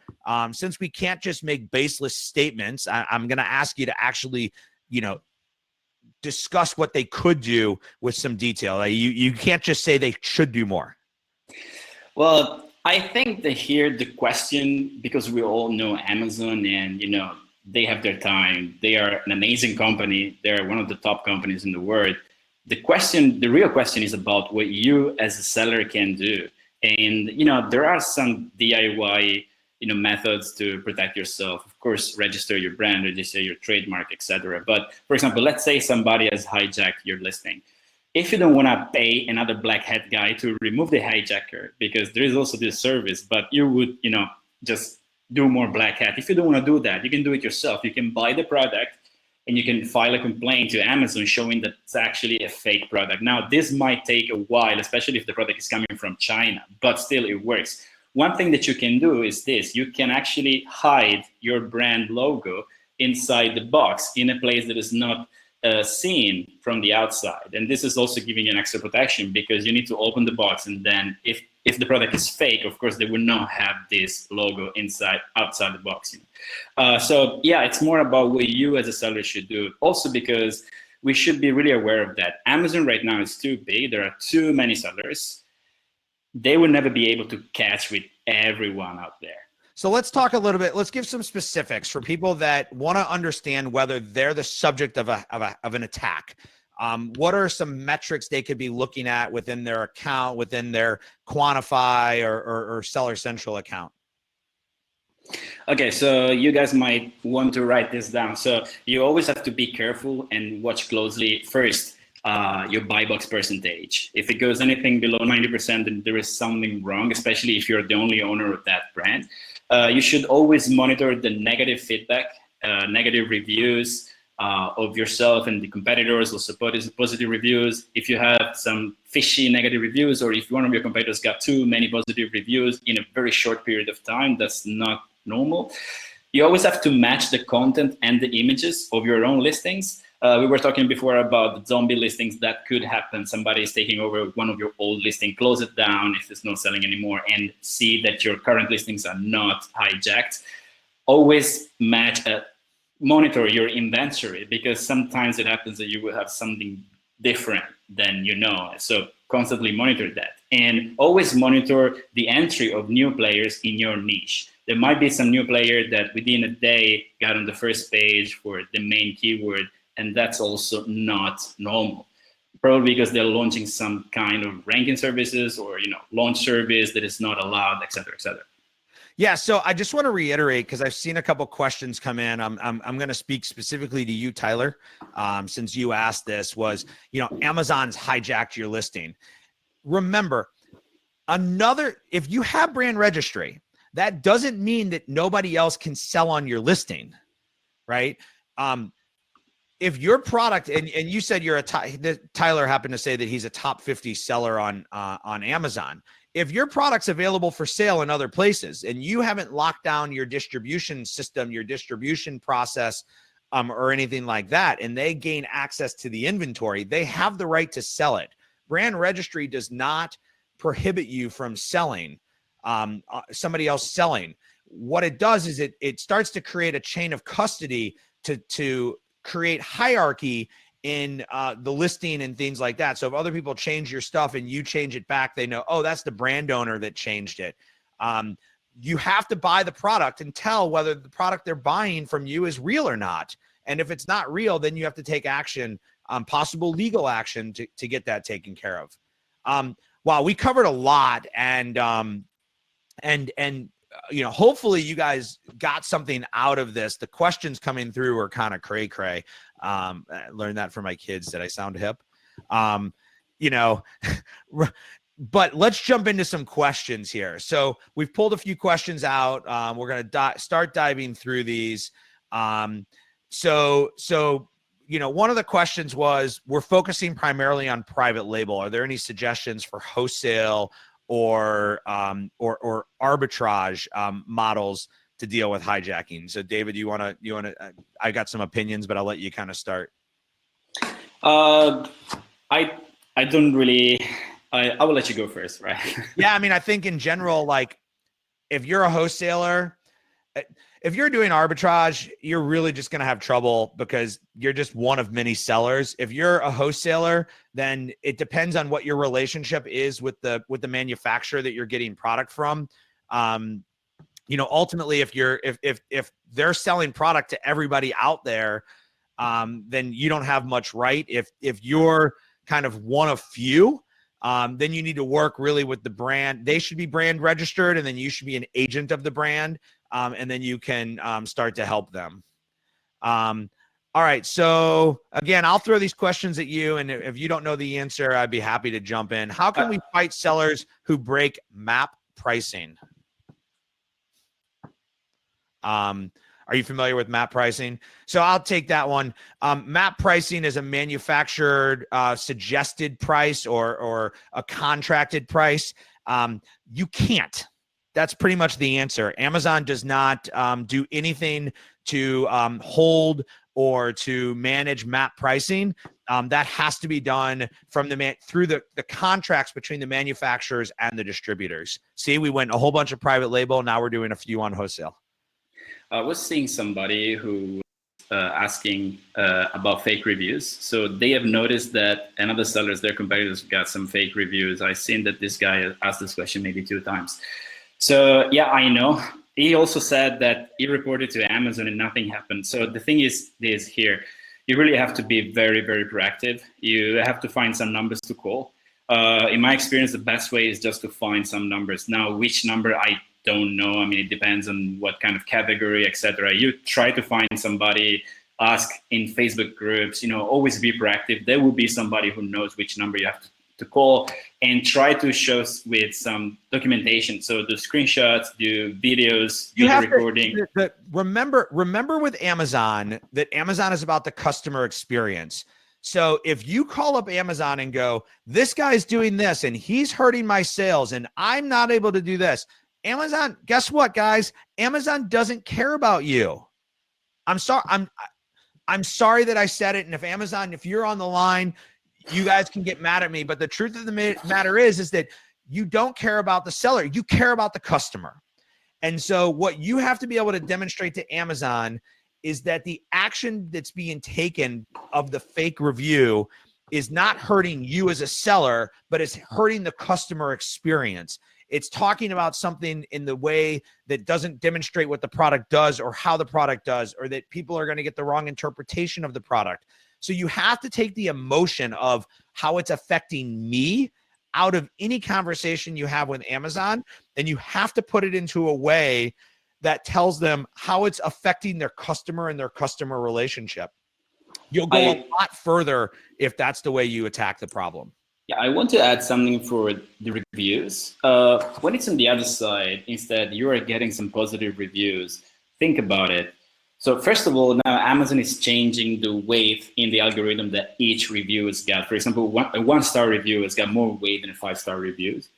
Since we can't just make baseless statements, I'm going to ask you to actually, discuss what they could do with some detail. Like you can't just say they should do more. Well, I think that here the question, because we all know Amazon and, they have their time. They are an amazing company. They're one of the top companies in the world. The real question is about what you as a seller can do. And, there are some DIY, methods to protect yourself. Of course, register your brand, register your trademark, etc. But for example, let's say somebody has hijacked your listing. If you don't want to pay another black hat guy to remove the hijacker, because there is also this service, but you would, just do more black hat. If you don't want to do that, you can do it yourself. You can buy the product and you can file a complaint to Amazon showing that it's actually a fake product. Now, this might take a while, especially if the product is coming from China, but still it works. One thing that you can do is this: you can actually hide your brand logo inside the box in a place that is not seen from the outside. And this is also giving you an extra protection, because you need to open the box, and then if the product is fake, of course, they will not have this logo outside the box. So yeah, it's more about what you as a seller should do. Also, because we should be really aware of that. Amazon right now is too big. There are too many sellers. They will never be able to catch with everyone out there. So let's talk a little bit. Let's give some specifics for people that want to understand whether they're the subject of an attack. What are some metrics they could be looking at within their account, within their Quantify or Seller Central account? Okay, so you guys might want to write this down. So you always have to be careful and watch closely first. Your buy box percentage. If it goes anything below 90%, then there is something wrong, especially if you're the only owner of that brand. You should always monitor the negative feedback, negative reviews of yourself and the competitors, also positive reviews. If you have some fishy negative reviews, or if one of your competitors got too many positive reviews in a very short period of time, that's not normal. You always have to match the content and the images of your own listings. We were talking before about the zombie listings that could happen. Somebody is taking over one of your old listings, close it down if it's not selling anymore, and see that your current listings are not hijacked. Always monitor your inventory, because sometimes it happens that you will have something different than So constantly monitor that. And always monitor the entry of new players in your niche. There might be some new player that within a day got on the first page for the main keyword, and that's also not normal. Probably because they're launching some kind of ranking services or launch service that is not allowed, et cetera, et cetera. Yeah, so I just want to reiterate, because I've seen a couple questions come in. I'm going to speak specifically to you, Tyler, since you asked this. Was Amazon's hijacked your listing? Remember, if you have brand registry, that doesn't mean that nobody else can sell on your listing, right? If your product, and you said Tyler happened to say that he's a top 50 seller on Amazon. If your product's available for sale in other places and you haven't locked down your distribution system, your distribution process, or anything like that, and they gain access to the inventory, they have the right to sell it. Brand registry does not prohibit you from selling, somebody else selling. What it does is it starts to create a chain of custody to create hierarchy in the listing and things like that. So if other people change your stuff and you change it back, they know, oh, that's the brand owner that changed it. You have to buy the product and tell whether the product they're buying from you is real or not. And if it's not real, then you have to take action, possible legal action to get that taken care of. Wow, we covered a lot, and hopefully you guys got something out of this. The questions coming through are kind of cray-cray. I learned that from my kids that I sound hip. but let's jump into some questions here. So we've pulled a few questions out. We're going to start diving through these. So one of the questions was, we're focusing primarily on private label. Are there any suggestions for wholesale or arbitrage models to deal with hijacking? So David, you want to, I got some opinions, but I'll let you kind of start. I don't really, I will let you go first, right? Yeah, I mean, I think in general, like, if you're a wholesaler, if you're doing arbitrage, you're really just going to have trouble because you're just one of many sellers. If you're a wholesaler, then it depends on what your relationship is with the manufacturer that you're getting product from. Ultimately, if they're selling product to everybody out there, then you don't have much right. If you're kind of one of few, then you need to work really with the brand. They should be brand registered, and then you should be an agent of the brand, and then you can start to help them. All right. So again, I'll throw these questions at you, and if you don't know the answer, I'd be happy to jump in. How can we fight sellers who break MAP pricing? Are you familiar with MAP pricing? So I'll take that one. MAP pricing is a manufactured suggested price or a contracted price. You can't. That's pretty much the answer. Amazon does not do anything to hold or to manage MAP pricing. That has to be done from through the contracts between the manufacturers and the distributors. See, we went a whole bunch of private label. Now we're doing a few on wholesale. I was seeing somebody who asking about fake reviews. So they have noticed that another sellers, their competitors, got some fake reviews. I've seen that this guy asked this question maybe 2 times. So yeah, I know. He also said that he reported to Amazon and nothing happened. So the thing is here, you really have to be very, very proactive. You have to find some numbers to call. In my experience, the best way is just to find some numbers. Now, which number, I don't know. I mean, it depends on what kind of category, etc. You try to find somebody, ask in Facebook groups, always be proactive. There will be somebody who knows which number you have to call, and try to show with some documentation. So do screenshots, do videos, video recording. Remember with Amazon that Amazon is about the customer experience. So if you call up Amazon and go, this guy's doing this and he's hurting my sales and I'm not able to do this, Amazon, guess what, guys? Amazon doesn't care about you. I'm sorry. I'm sorry that I said it. And if Amazon, if you're on the line, you guys can get mad at me. But the truth of the matter is that you don't care about the seller. You care about the customer. And so what you have to be able to demonstrate to Amazon is that the action that's being taken of the fake review is not hurting you as a seller, but it's hurting the customer experience. It's talking about something in the way that doesn't demonstrate what the product does or how the product does, or that people are going to get the wrong interpretation of the product. So you have to take the emotion of how it's affecting me out of any conversation you have with Amazon, and you have to put it into a way that tells them how it's affecting their customer and their customer relationship. You'll go a lot further if that's the way you attack the problem. Yeah, I want to add something for the reviews. When it's on the other side, instead you are getting some positive reviews, think about it. So first of all, now Amazon is changing the weight in the algorithm that each review has got. For example, a 1-star review has got more weight than a 5-star reviews.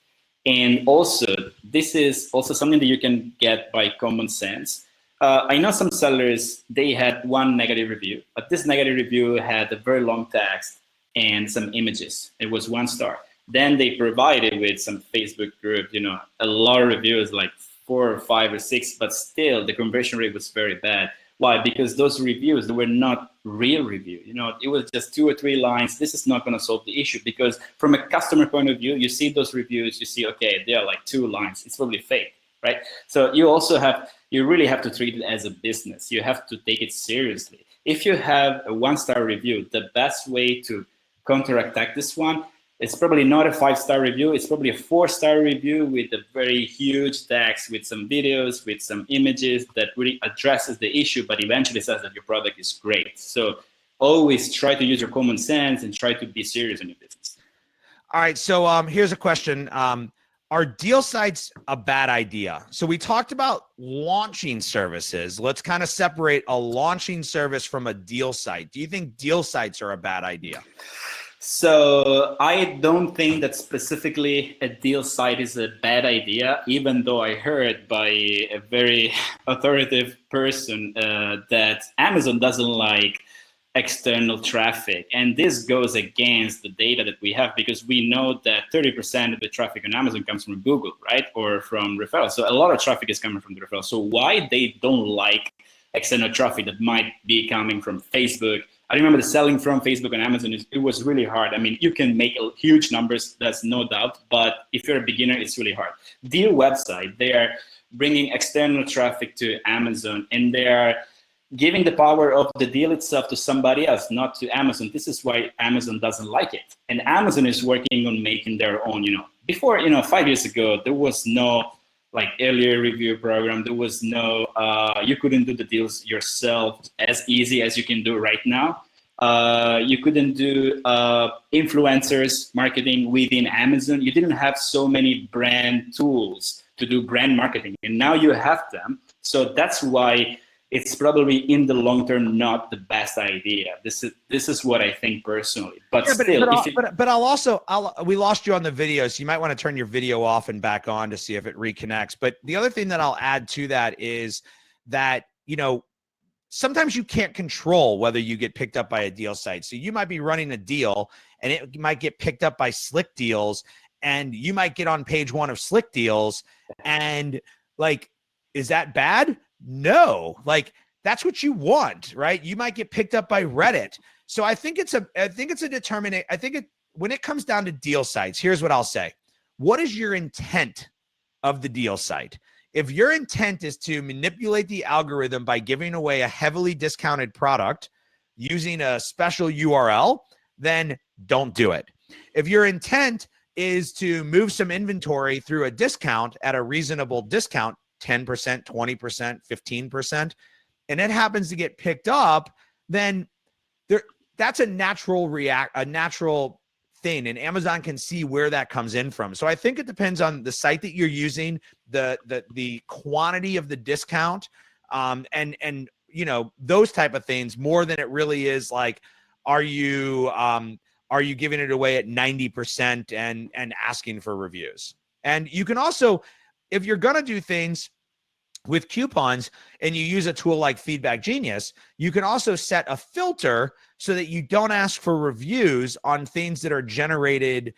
And also, this is also something that you can get by common sense. I know some sellers, they had 1 negative review, but this negative review had a very long text and some images. It was 1 star. Then they provided with some Facebook group, a lot of reviews, like 4 or 5 or 6, but still the conversion rate was very bad. Why? Because those reviews, they were not real review. It was just 2 or 3 lines. This is not going to solve the issue, because from a customer point of view, you see those reviews, you see, okay, they are like 2 lines. It's probably fake, right? So you really have to treat it as a business. You have to take it seriously. If you have a 1-star review, the best way to counterattack this one, it's probably not a 5-star review. It's probably a 4-star review with a very huge text, with some videos, with some images that really addresses the issue, but eventually says that your product is great. So always try to use your common sense and try to be serious in your business. All right. So here's a question. Are deal sites a bad idea? So we talked about launching services. Let's kind of separate a launching service from a deal site. Do you think deal sites are a bad idea? So I don't think that specifically a deal site is a bad idea, even though I heard by a very authoritative person that Amazon doesn't like external traffic. And this goes against the data that we have, because we know that 30% of the traffic on Amazon comes from Google, right? Or from referrals. So a lot of traffic is coming from the referrals. So why they don't like external traffic that might be coming from Facebook? I remember the selling from Facebook and Amazon, it was really hard. I mean, you can make huge numbers, that's no doubt, but if you're a beginner, it's really hard. Deal website, they are bringing external traffic to Amazon, and they are giving the power of the deal itself to somebody else, not to Amazon. This is why Amazon doesn't like it. And Amazon is working on making their own, before, 5 years ago, there was no like earlier review program. There was no, you couldn't do the deals yourself as easy as you can do right now. You couldn't do influencers marketing within Amazon. You didn't have so many brand tools to do brand marketing, and now you have them. So that's why it's probably in the long term not the best idea. This is what I think personally. But yeah, still, we lost you on the video, so you might want to turn your video off and back on to see if it reconnects. But the other thing that I'll add to that is that, sometimes you can't control whether you get picked up by a deal site. So you might be running a deal and it might get picked up by Slick Deals, and you might get on page 1 of Slick Deals, and like, is that bad? No, like that's what you want, right? You might get picked up by Reddit. So I think it's a determinate. When it comes down to deal sites, here's what I'll say. What is your intent of the deal site? If your intent is to manipulate the algorithm by giving away a heavily discounted product using a special URL, then don't do it. If your intent is to move some inventory through a discount at a reasonable discount, 10%, 20%, 15%, and it happens to get picked up, then that's a natural thing, and Amazon can see where that comes in from. So I think it depends on the site that you're using, the quantity of the discount, and those type of things, more than it really is like, are you giving it away at 90% and asking for reviews? And you can also, if you're gonna do things with coupons and you use a tool like Feedback Genius, you can also set a filter so that you don't ask for reviews on things that are generated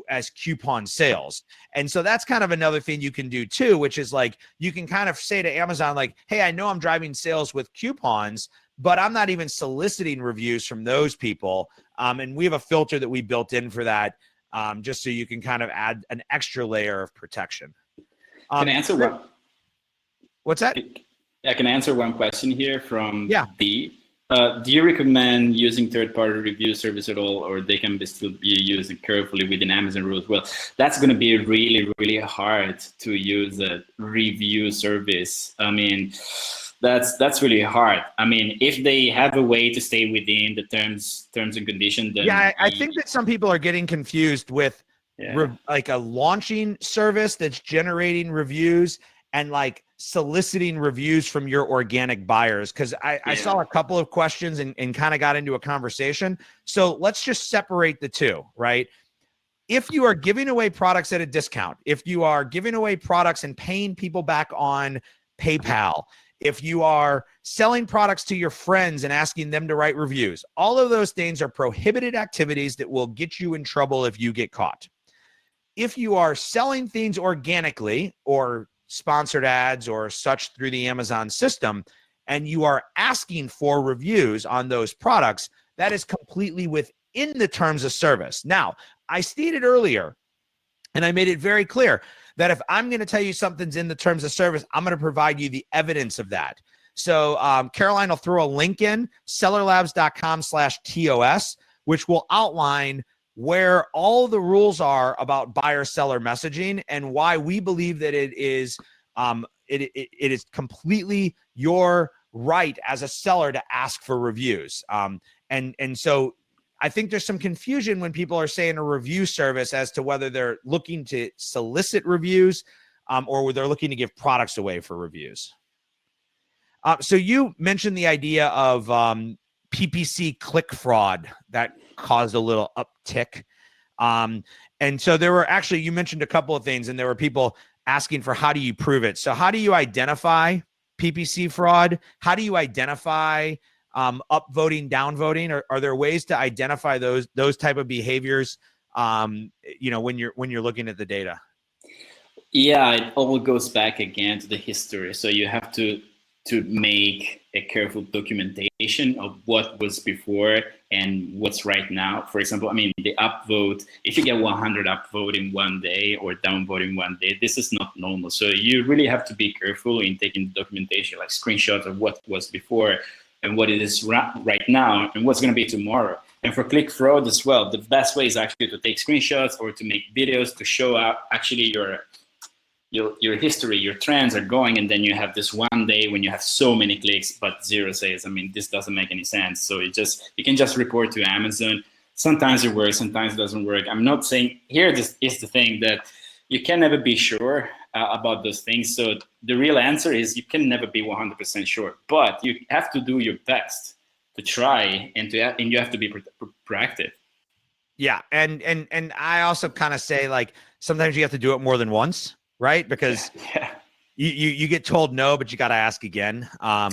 as coupon sales. And so that's kind of another thing you can do too, which is like, you can kind of say to Amazon, like, hey, I know I'm driving sales with coupons, but I'm not even soliciting reviews from those people. And we have a filter that we built in for that, just so you can kind of add an extra layer of protection. Can I answer one? What's that? I can answer one question here from D. Yeah. Do you recommend using third-party review service at all, or they can still be used carefully within Amazon rules? Well, that's going to be really, really hard to use a review service. I mean, that's really hard. I mean, if they have a way to stay within the terms and conditions, then I think that some people are getting confused with like a launching service that's generating reviews and like soliciting reviews from your organic buyers. Cause I saw a couple of questions and kind of got into a conversation. So let's just separate the two, right? If you are giving away products at a discount, if you are giving away products and paying people back on PayPal, if you are selling products to your friends and asking them to write reviews, all of those things are prohibited activities that will get you in trouble if you get caught. If you are selling things organically or sponsored ads or such through the Amazon system, and you are asking for reviews on those products, that is completely within the terms of service. Now, I stated earlier, and I made it very clear, that if I'm going to tell you something's in the terms of service, I'm going to provide you the evidence of that. So Caroline will throw a link in, sellerlabs.com/TOS, which will outline where all the rules are about buyer-seller messaging and why we believe that it is completely your right as a seller to ask for reviews. And so I think there's some confusion when people are saying a review service as to whether they're looking to solicit reviews or they're looking to give products away for reviews. So you mentioned the idea of PPC click fraud that caused a little uptick. And so there were actually, you mentioned a couple of things, and there were people asking for how do you prove it? So how do you identify PPC fraud? How do you identify upvoting, downvoting? Are there ways to identify those type of behaviors? When you're looking at the data. Yeah, it all goes back again to the history. So you have to make a careful documentation of what was before and what's right now. For example, I mean, the upvote, if you get 100 upvote in one day or downvote in one day, this is not normal. So you really have to be careful in taking documentation, like screenshots of what was before and what it is right now and what's going to be tomorrow. And for click fraud as well, the best way is actually to take screenshots or to make videos to show out actually your history, your trends are going, and then you have this one day when you have so many clicks but 0 sales. I mean, this doesn't make any sense. So you can just report to Amazon. Sometimes it works, sometimes it doesn't work. I'm not saying, here this is the thing that you can never be sure about those things. So the real answer is you can never be 100% sure, but you have to do your best to try and you have to be proactive. Yeah, and I also kind of say, like, sometimes you have to do it more than once, right? Because you get told no, but you got to ask again. All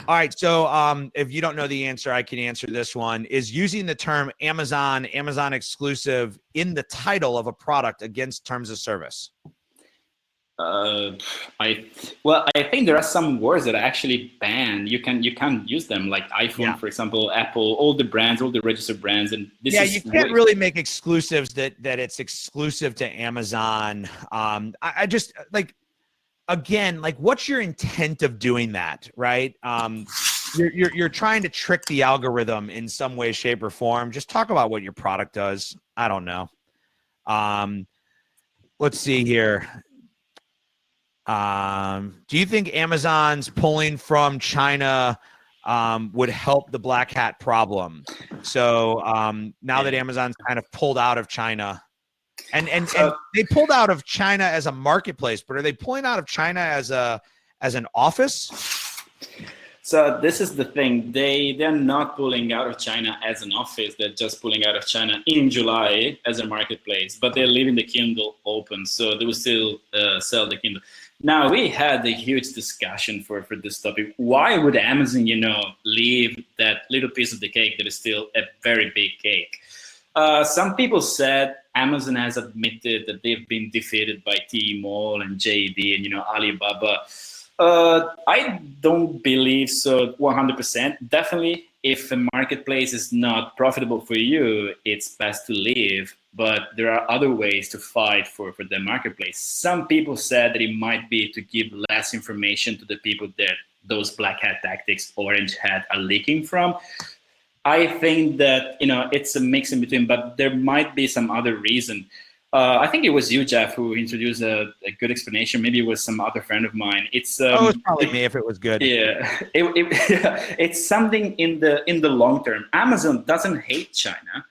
right, so if you don't know the answer, I can answer this one. Is using the term Amazon exclusive in the title of a product against terms of service? I think there are some words that are actually banned. You can't use them, like iPhone, for example, Apple, all the brands, all the registered brands, and this is you can't really make exclusives that it's exclusive to Amazon. I just like, again, like, what's your intent of doing that, right? You're trying to trick the algorithm in some way, shape, or form. Just talk about what your product does. I don't know. Let's see here. Do you think Amazon's pulling from China would help the black hat problem? So now that Amazon's kind of pulled out of China, and they pulled out of China as a marketplace, but are they pulling out of China as an office? So this is the thing. They're not pulling out of China as an office. They're just pulling out of China in July as a marketplace, but they're leaving the Kindle open, so they will still sell the Kindle. Now, we had a huge discussion for this topic. Why would Amazon, leave that little piece of the cake that is still a very big cake? Some people said Amazon has admitted that they've been defeated by Tmall and JD and Alibaba. I don't believe so 100%. Definitely, if a marketplace is not profitable for you, it's best to leave. But there are other ways to fight for the marketplace. Some people said that it might be to give less information to the people that those black hat tactics, orange hat are leaking from. I think that it's a mix in between, but there might be some other reason. I think it was you, Jeff, who introduced a good explanation. Maybe it was some other friend of mine. It's probably me if it was good. Yeah, it's something in the long term. Amazon doesn't hate China.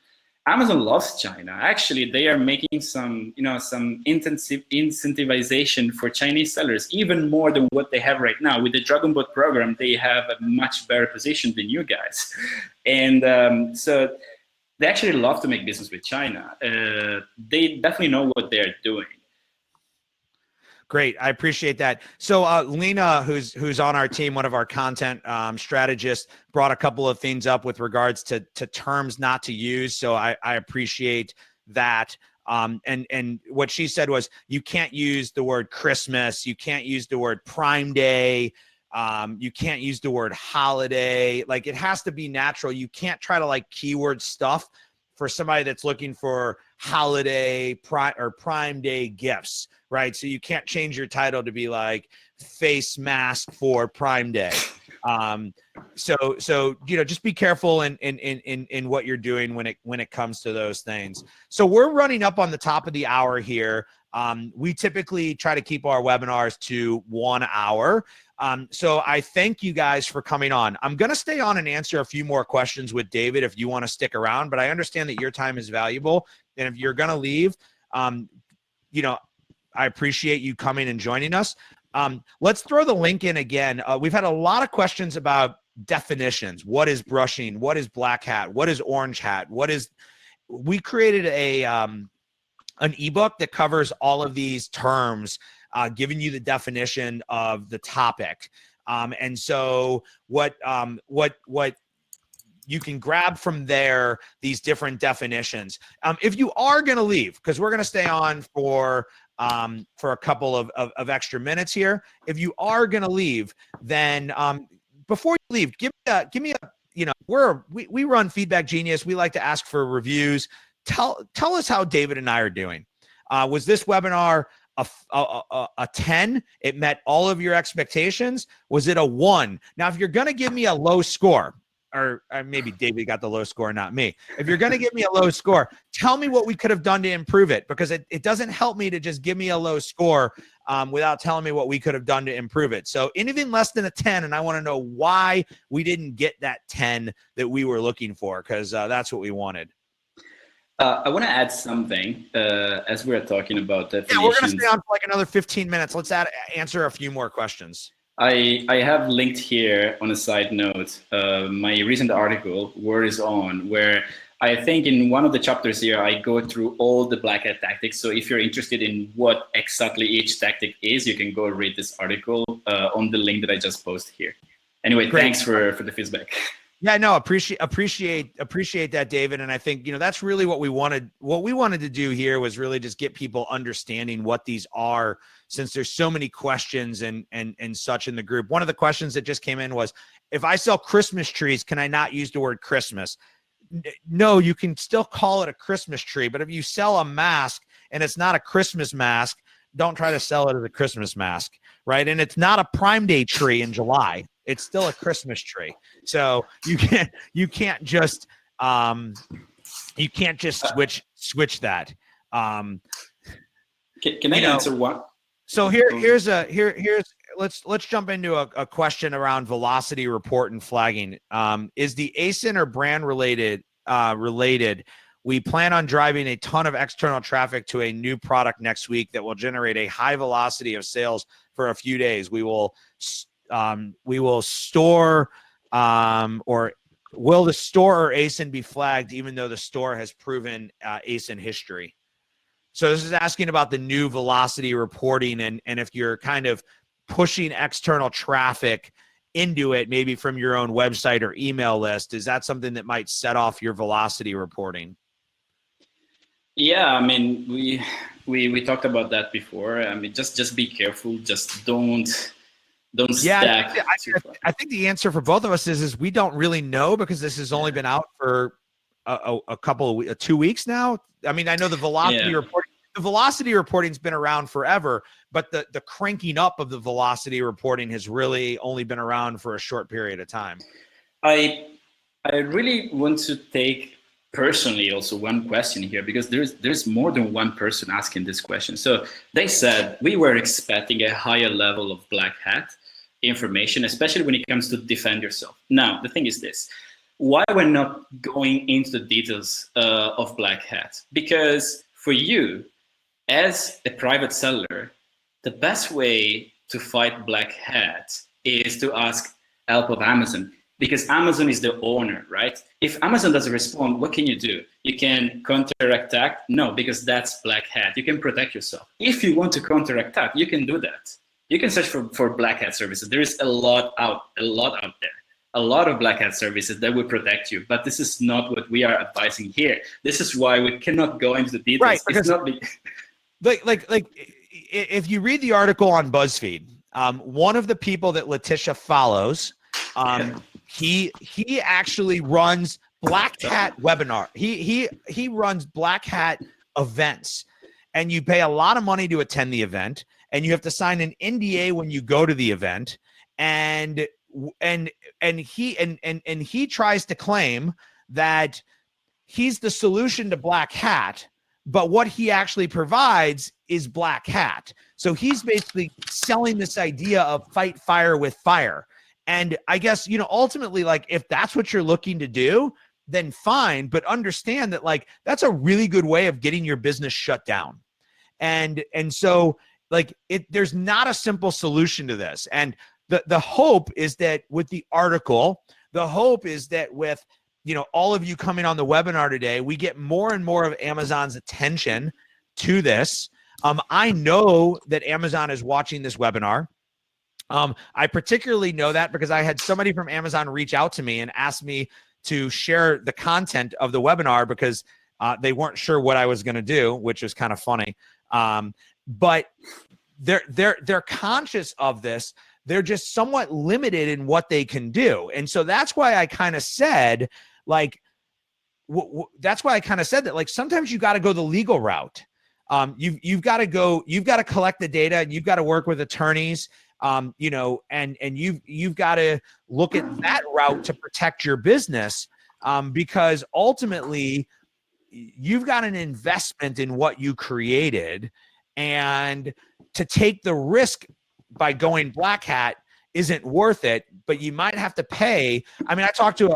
Amazon loves China. Actually, they are making some incentivization for Chinese sellers, even more than what they have right now. With the Dragon Boat program, they have a much better position than you guys, and so. They actually love to make business with China. They definitely know what they're doing. Great, I appreciate that. So Lena, who's on our team, one of our content strategists, brought a couple of things up with regards to terms not to use. So I appreciate that. And what she said was, you can't use the word Christmas, you can't use the word Prime Day. You can't use the word holiday. Like, it has to be natural. You can't try to keyword stuff for somebody that's looking for holiday or Prime Day gifts, right? So you can't change your title to be like face mask for Prime Day. So just be careful in what you're doing when it comes to those things. So we're running up on the top of the hour here. We typically try to keep our webinars to 1 hour. So I thank you guys for coming on. I'm going to stay on and answer a few more questions with David if you want to stick around, but I understand that your time is valuable. And if you're going to leave, I appreciate you coming and joining us. Let's throw the link in again. We've had a lot of questions about definitions. What is brushing? What is black hat? What is orange hat? We created an ebook that covers all of these terms, giving you the definition of the topic. And so what you can grab from there, these different definitions. If you are going to leave, because we're going to stay on for a couple of extra minutes here. If you are going to leave, then before you leave, give me a, we run Feedback Genius. We like to ask for reviews. Tell us how David and I are doing. Was this webinar a 10? It met all of your expectations? Was it a 1? Now, if you're going to give me a low score, or maybe David got the low score, not me. If you're going to give me a low score, tell me what we could have done to improve it, because it doesn't help me to just give me a low score without telling me what we could have done to improve it. So anything less than a 10, and I want to know why we didn't get that 10 that we were looking for, because that's what we wanted. I want to add something as we're talking about definitions. Yeah, we're going to stay on for like another 15 minutes. Let's answer a few more questions. I have linked here on a side note my recent article, Word is On, where I think in one of the chapters here, I go through all the black hat tactics. So if you're interested in what exactly each tactic is, you can go read this article on the link that I just posted here. Anyway, Great. Thanks for the feedback. Yeah, no, appreciate that, David. And I think, that's really what we wanted. What we wanted to do here was really just get people understanding what these are, since there's so many questions and such in the group. One of the questions that just came in was, if I sell Christmas trees, can I not use the word Christmas? No, you can still call it a Christmas tree, but if you sell a mask and it's not a Christmas mask, don't try to sell it as a Christmas mask, right? And it's not a Prime Day tree in July. It's still a Christmas tree. So you can't just switch that. Can I answer one? So let's jump into a question around velocity report and flagging. Is the ASIN or brand related? We plan on driving a ton of external traffic to a new product next week that will generate a high velocity of sales for a few days. We will store, or will the store or ASIN be flagged even though the store has proven ASIN history? So this is asking about the new velocity reporting, and if you're kind of pushing external traffic into it, maybe from your own website or email list, is that something that might set off your velocity reporting? Yeah, I mean, we talked about that before. I mean, just be careful. Just don't stack. I think the answer for both of us is we don't really know, because this has only been out for a couple of 2 weeks now. I mean, I know the velocity reporting. The velocity reporting's been around forever, but the cranking up of the velocity reporting has really only been around for a short period of time. I really want to take personally also one question here, because there's more than one person asking this question. So they said we were expecting a higher level of black hat information, especially when it comes to defend yourself. Now, the thing is this. Why we're not going into the details of black hat? Because for you, as a private seller, the best way to fight black hat is to ask help of Amazon, because Amazon is the owner, right? If Amazon doesn't respond, what can you do? You can counterattack? No, because that's black hat. You can protect yourself. If you want to counterattack, you can do that. You can search for black hat services. There is a lot out there. A lot of black hat services that will protect you, but this is not what we are advising here. This is why we cannot go into the details. Right, because like if you read the article on BuzzFeed, one of the people that Letitia follows, he actually runs black hat webinar. He runs black hat events, and you pay a lot of money to attend the event, and you have to sign an NDA when you go to the event. And and he tries to claim that he's the solution to black hat, but what he actually provides is black hat. So he's basically selling this idea of fight fire with fire. And I guess, ultimately, like, if that's what you're looking to do, then fine, but understand that, like, that's a really good way of getting your business shut down. And so, like, there's not a simple solution to this. And the hope is that with the article, the hope is that with all of you coming on the webinar today, we get more and more of Amazon's attention to this. I know that Amazon is watching this webinar. I particularly know that because I had somebody from Amazon reach out to me and ask me to share the content of the webinar because they weren't sure what I was going to do, which was kind of funny. But they're conscious of this. They're just somewhat limited in what they can do. And so that's why I kind of said, like, that's why I kind of said that, like, sometimes you got to go the legal route. You've got to collect the data, and you've got to work with attorneys, and you've got to look at that route to protect your business, because ultimately you've got an investment in what you created, and to take the risk by going black hat isn't worth it, but you might have to pay. I mean, I talked to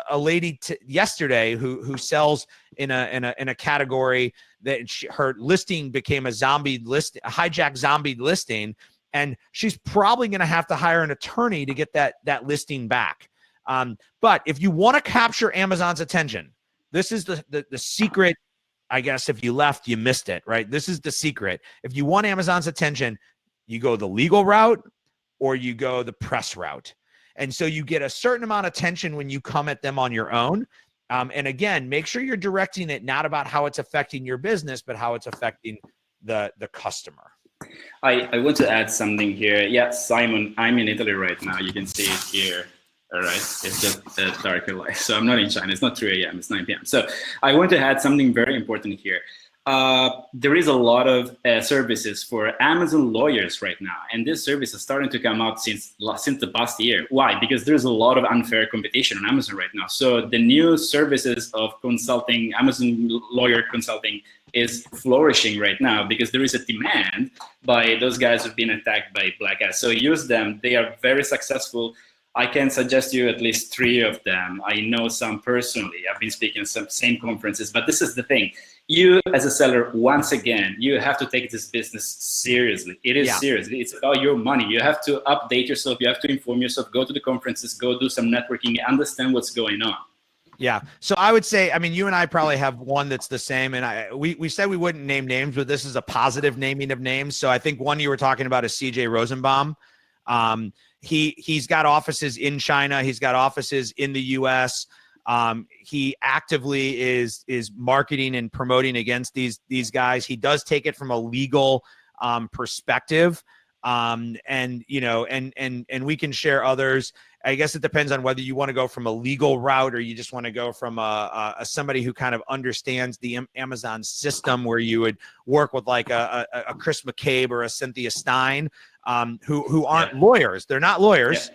a lady yesterday who sells in a category that her listing became a hijacked zombie listing, and she's probably going to have to hire an attorney to get that listing back. But if you want to capture Amazon's attention, this is the secret. I guess if you left, you missed it, right? This is the secret. If you want Amazon's attention, you go the legal route or you go the press route. And so you get a certain amount of attention when you come at them on your own. And again, make sure you're directing it not about how it's affecting your business, but how it's affecting the customer. I want to add something here. Yeah, Simon, I'm in Italy right now. You can see it here. All right, it's just a darker light. So I'm not in China. It's not 3 a.m. It's 9 p.m. So I want to add something very important here. There is a lot of services for Amazon lawyers right now, and this service is starting to come out since the past year. Why? Because there's a lot of unfair competition on Amazon right now. So the new services of consulting, Amazon lawyer consulting, is flourishing right now because there is a demand by those guys who've been attacked by black hats. So use them. They are very successful. I can suggest you at least 3 of them. I know some personally. I've been speaking at some same conferences, but this is the thing. You as a seller, once again, you have to take this business seriously. It is serious. It's about your money. You have to update yourself. You have to inform yourself. Go to the conferences. Go do some networking. Understand what's going on. Yeah. So I would say, I mean, you and I probably have one that's the same. And we said we wouldn't name names, but this is a positive naming of names. So I think one you were talking about is CJ Rosenbaum. He's got offices in China. He's got offices in the US. He actively is marketing and promoting against these guys. He does take it from a legal perspective. And we can share others. I guess it depends on whether you want to go from a legal route or you just want to go from a somebody who kind of understands the Amazon system, where you would work with like a Chris McCabe or a Cynthia Stein, who aren't lawyers. They're not lawyers.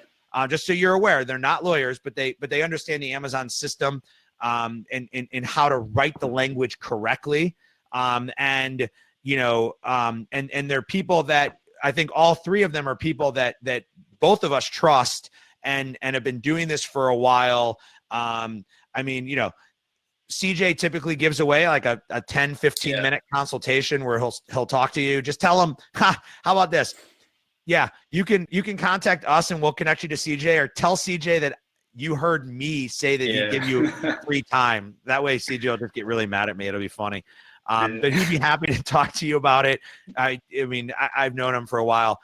Just so you're aware, they're not lawyers, but they understand the Amazon system and how to write the language correctly. And they're people that I think all 3 of them are people that both of us trust and have been doing this for a while. I mean, CJ typically gives away like a 10, 15 minute consultation where he'll talk to you. Just tell him, how about this? Yeah, you can contact us and we'll connect you to CJ, or tell CJ that you heard me say that he'd give you free time. That way CJ will just get really mad at me. It'll be funny. But he'd be happy to talk to you about it. I mean, I've known him for a while.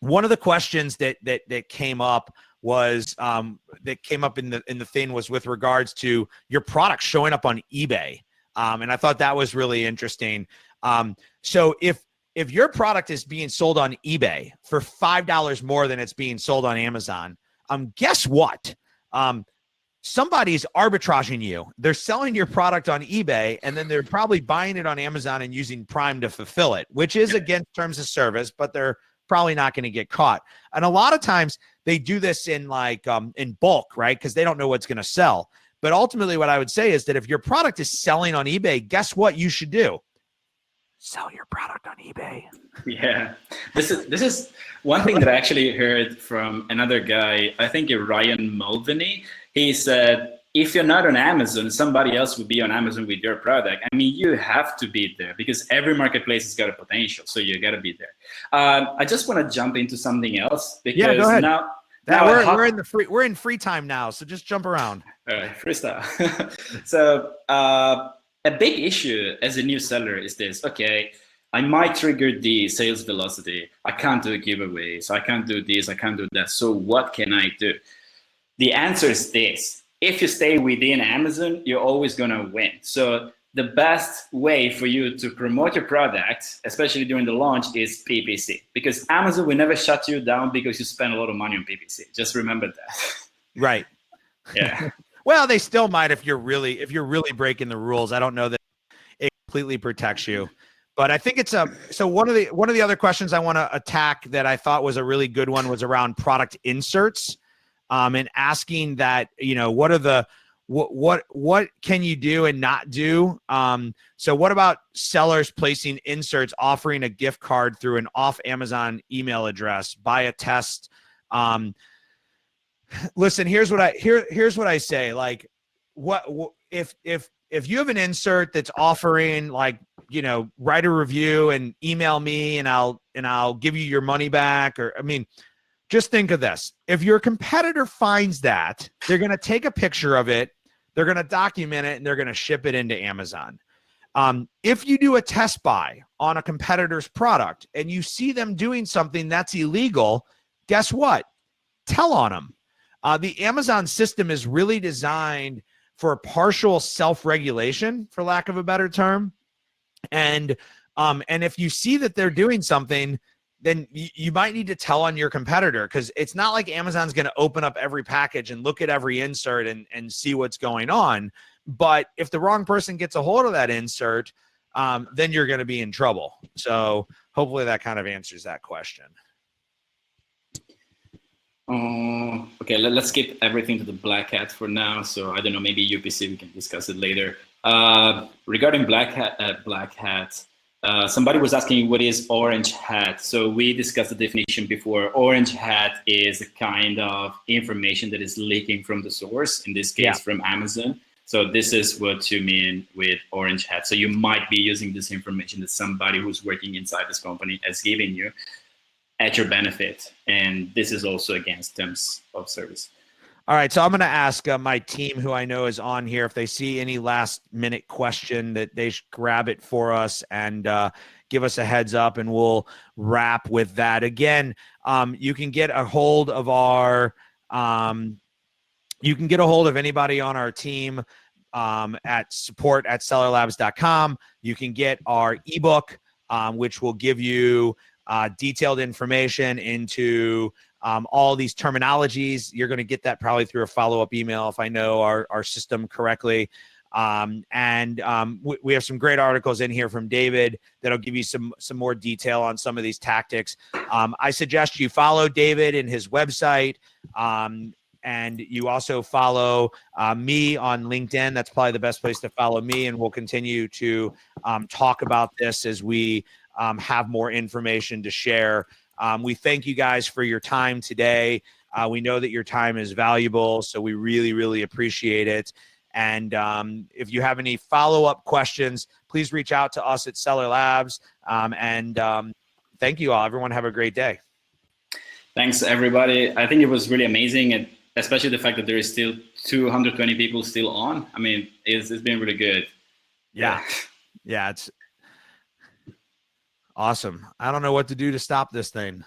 One of the questions that came up was that came up in the thing was with regards to your product showing up on eBay. And I thought that was really interesting. So if your product is being sold on eBay for $5 more than it's being sold on Amazon, guess what? Somebody's arbitraging you. They're selling your product on eBay, and then they're probably buying it on Amazon and using Prime to fulfill it, which is against terms of service, but they're probably not going to get caught. And a lot of times they do this in like in bulk, right? Because they don't know what's going to sell. But ultimately, what I would say is that if your product is selling on eBay, guess what you should do? Sell your product on eBay. Yeah, this is one thing that I actually heard from another guy. I think Ryan Mulvaney. He said, if you're not on Amazon, somebody else would be on Amazon with your product. I mean, you have to be there because every marketplace has got a potential, so you got to be there. I just want to jump into something else because go ahead. now we're in free time now, so just jump around. All right, freestyle. So a big issue as a new seller is this. Okay, I might trigger the sales velocity. I can't do giveaways. I can't do this. I can't do that. So what can I do? The answer is this. If you stay within Amazon, you're always going to win. So the best way for you to promote your product, especially during the launch, is PPC. Because Amazon will never shut you down because you spend a lot of money on PPC. Just remember that. Right. Yeah. Well, they still might if you're really breaking the rules. I don't know that it completely protects you. But I think it's so one of the other questions I want to attack that I thought was a really good one was around product inserts. And asking that, what are the what can you do and not do? So what about sellers placing inserts, offering a gift card through an off Amazon email address, buy a test? Listen, here's what I say. Like, what if you have an insert that's offering, like, write a review and email me and I'll give you your money back, or, I mean, just think of this. If your competitor finds that, they're going to take a picture of it, they're going to document it, and they're going to ship it into Amazon. If you do a test buy on a competitor's product and you see them doing something that's illegal, guess what? Tell on them. The Amazon system is really designed for partial self-regulation, for lack of a better term. And if you see that they're doing something, then you might need to tell on your competitor, because it's not like Amazon's going to open up every package and look at every insert and see what's going on. But if the wrong person gets a hold of that insert, then you're going to be in trouble. So hopefully that kind of answers that question. Okay, let's skip everything to the black hat for now. So I don't know, maybe UPC, we can discuss it later. Regarding black hat, somebody was asking what is orange hat. So we discussed the definition before. Orange hat is a kind of information that is leaking from the source, in this case from Amazon. So this is what you mean with orange hat. So you might be using this information that somebody who's working inside this company has given you at your benefit. And this is also against terms of service. All right, so I'm going to ask my team, who I know is on here, if they see any last-minute question, that they should grab it for us and give us a heads up, and we'll wrap with that. Again, you can get a hold of anybody on our team at support@sellerlabs.com. You can get our ebook, which will give you detailed information into all these terminologies. You're going to get that probably through a follow-up email if I know our system correctly. We have some great articles in here from David that'll give you some more detail on some of these tactics. I suggest you follow David in his website, and you also follow me on LinkedIn. That's probably the best place to follow me, and we'll continue to talk about this as we have more information to share. We thank you guys for your time today. We know that your time is valuable, so we really, really appreciate it. And if you have any follow-up questions, please reach out to us at Seller Labs. Thank you all. Everyone have a great day. Thanks, everybody. I think it was really amazing, and especially the fact that there is still 220 people still on. I mean, it's been really good. Yeah, it's awesome. I don't know what to do to stop this thing.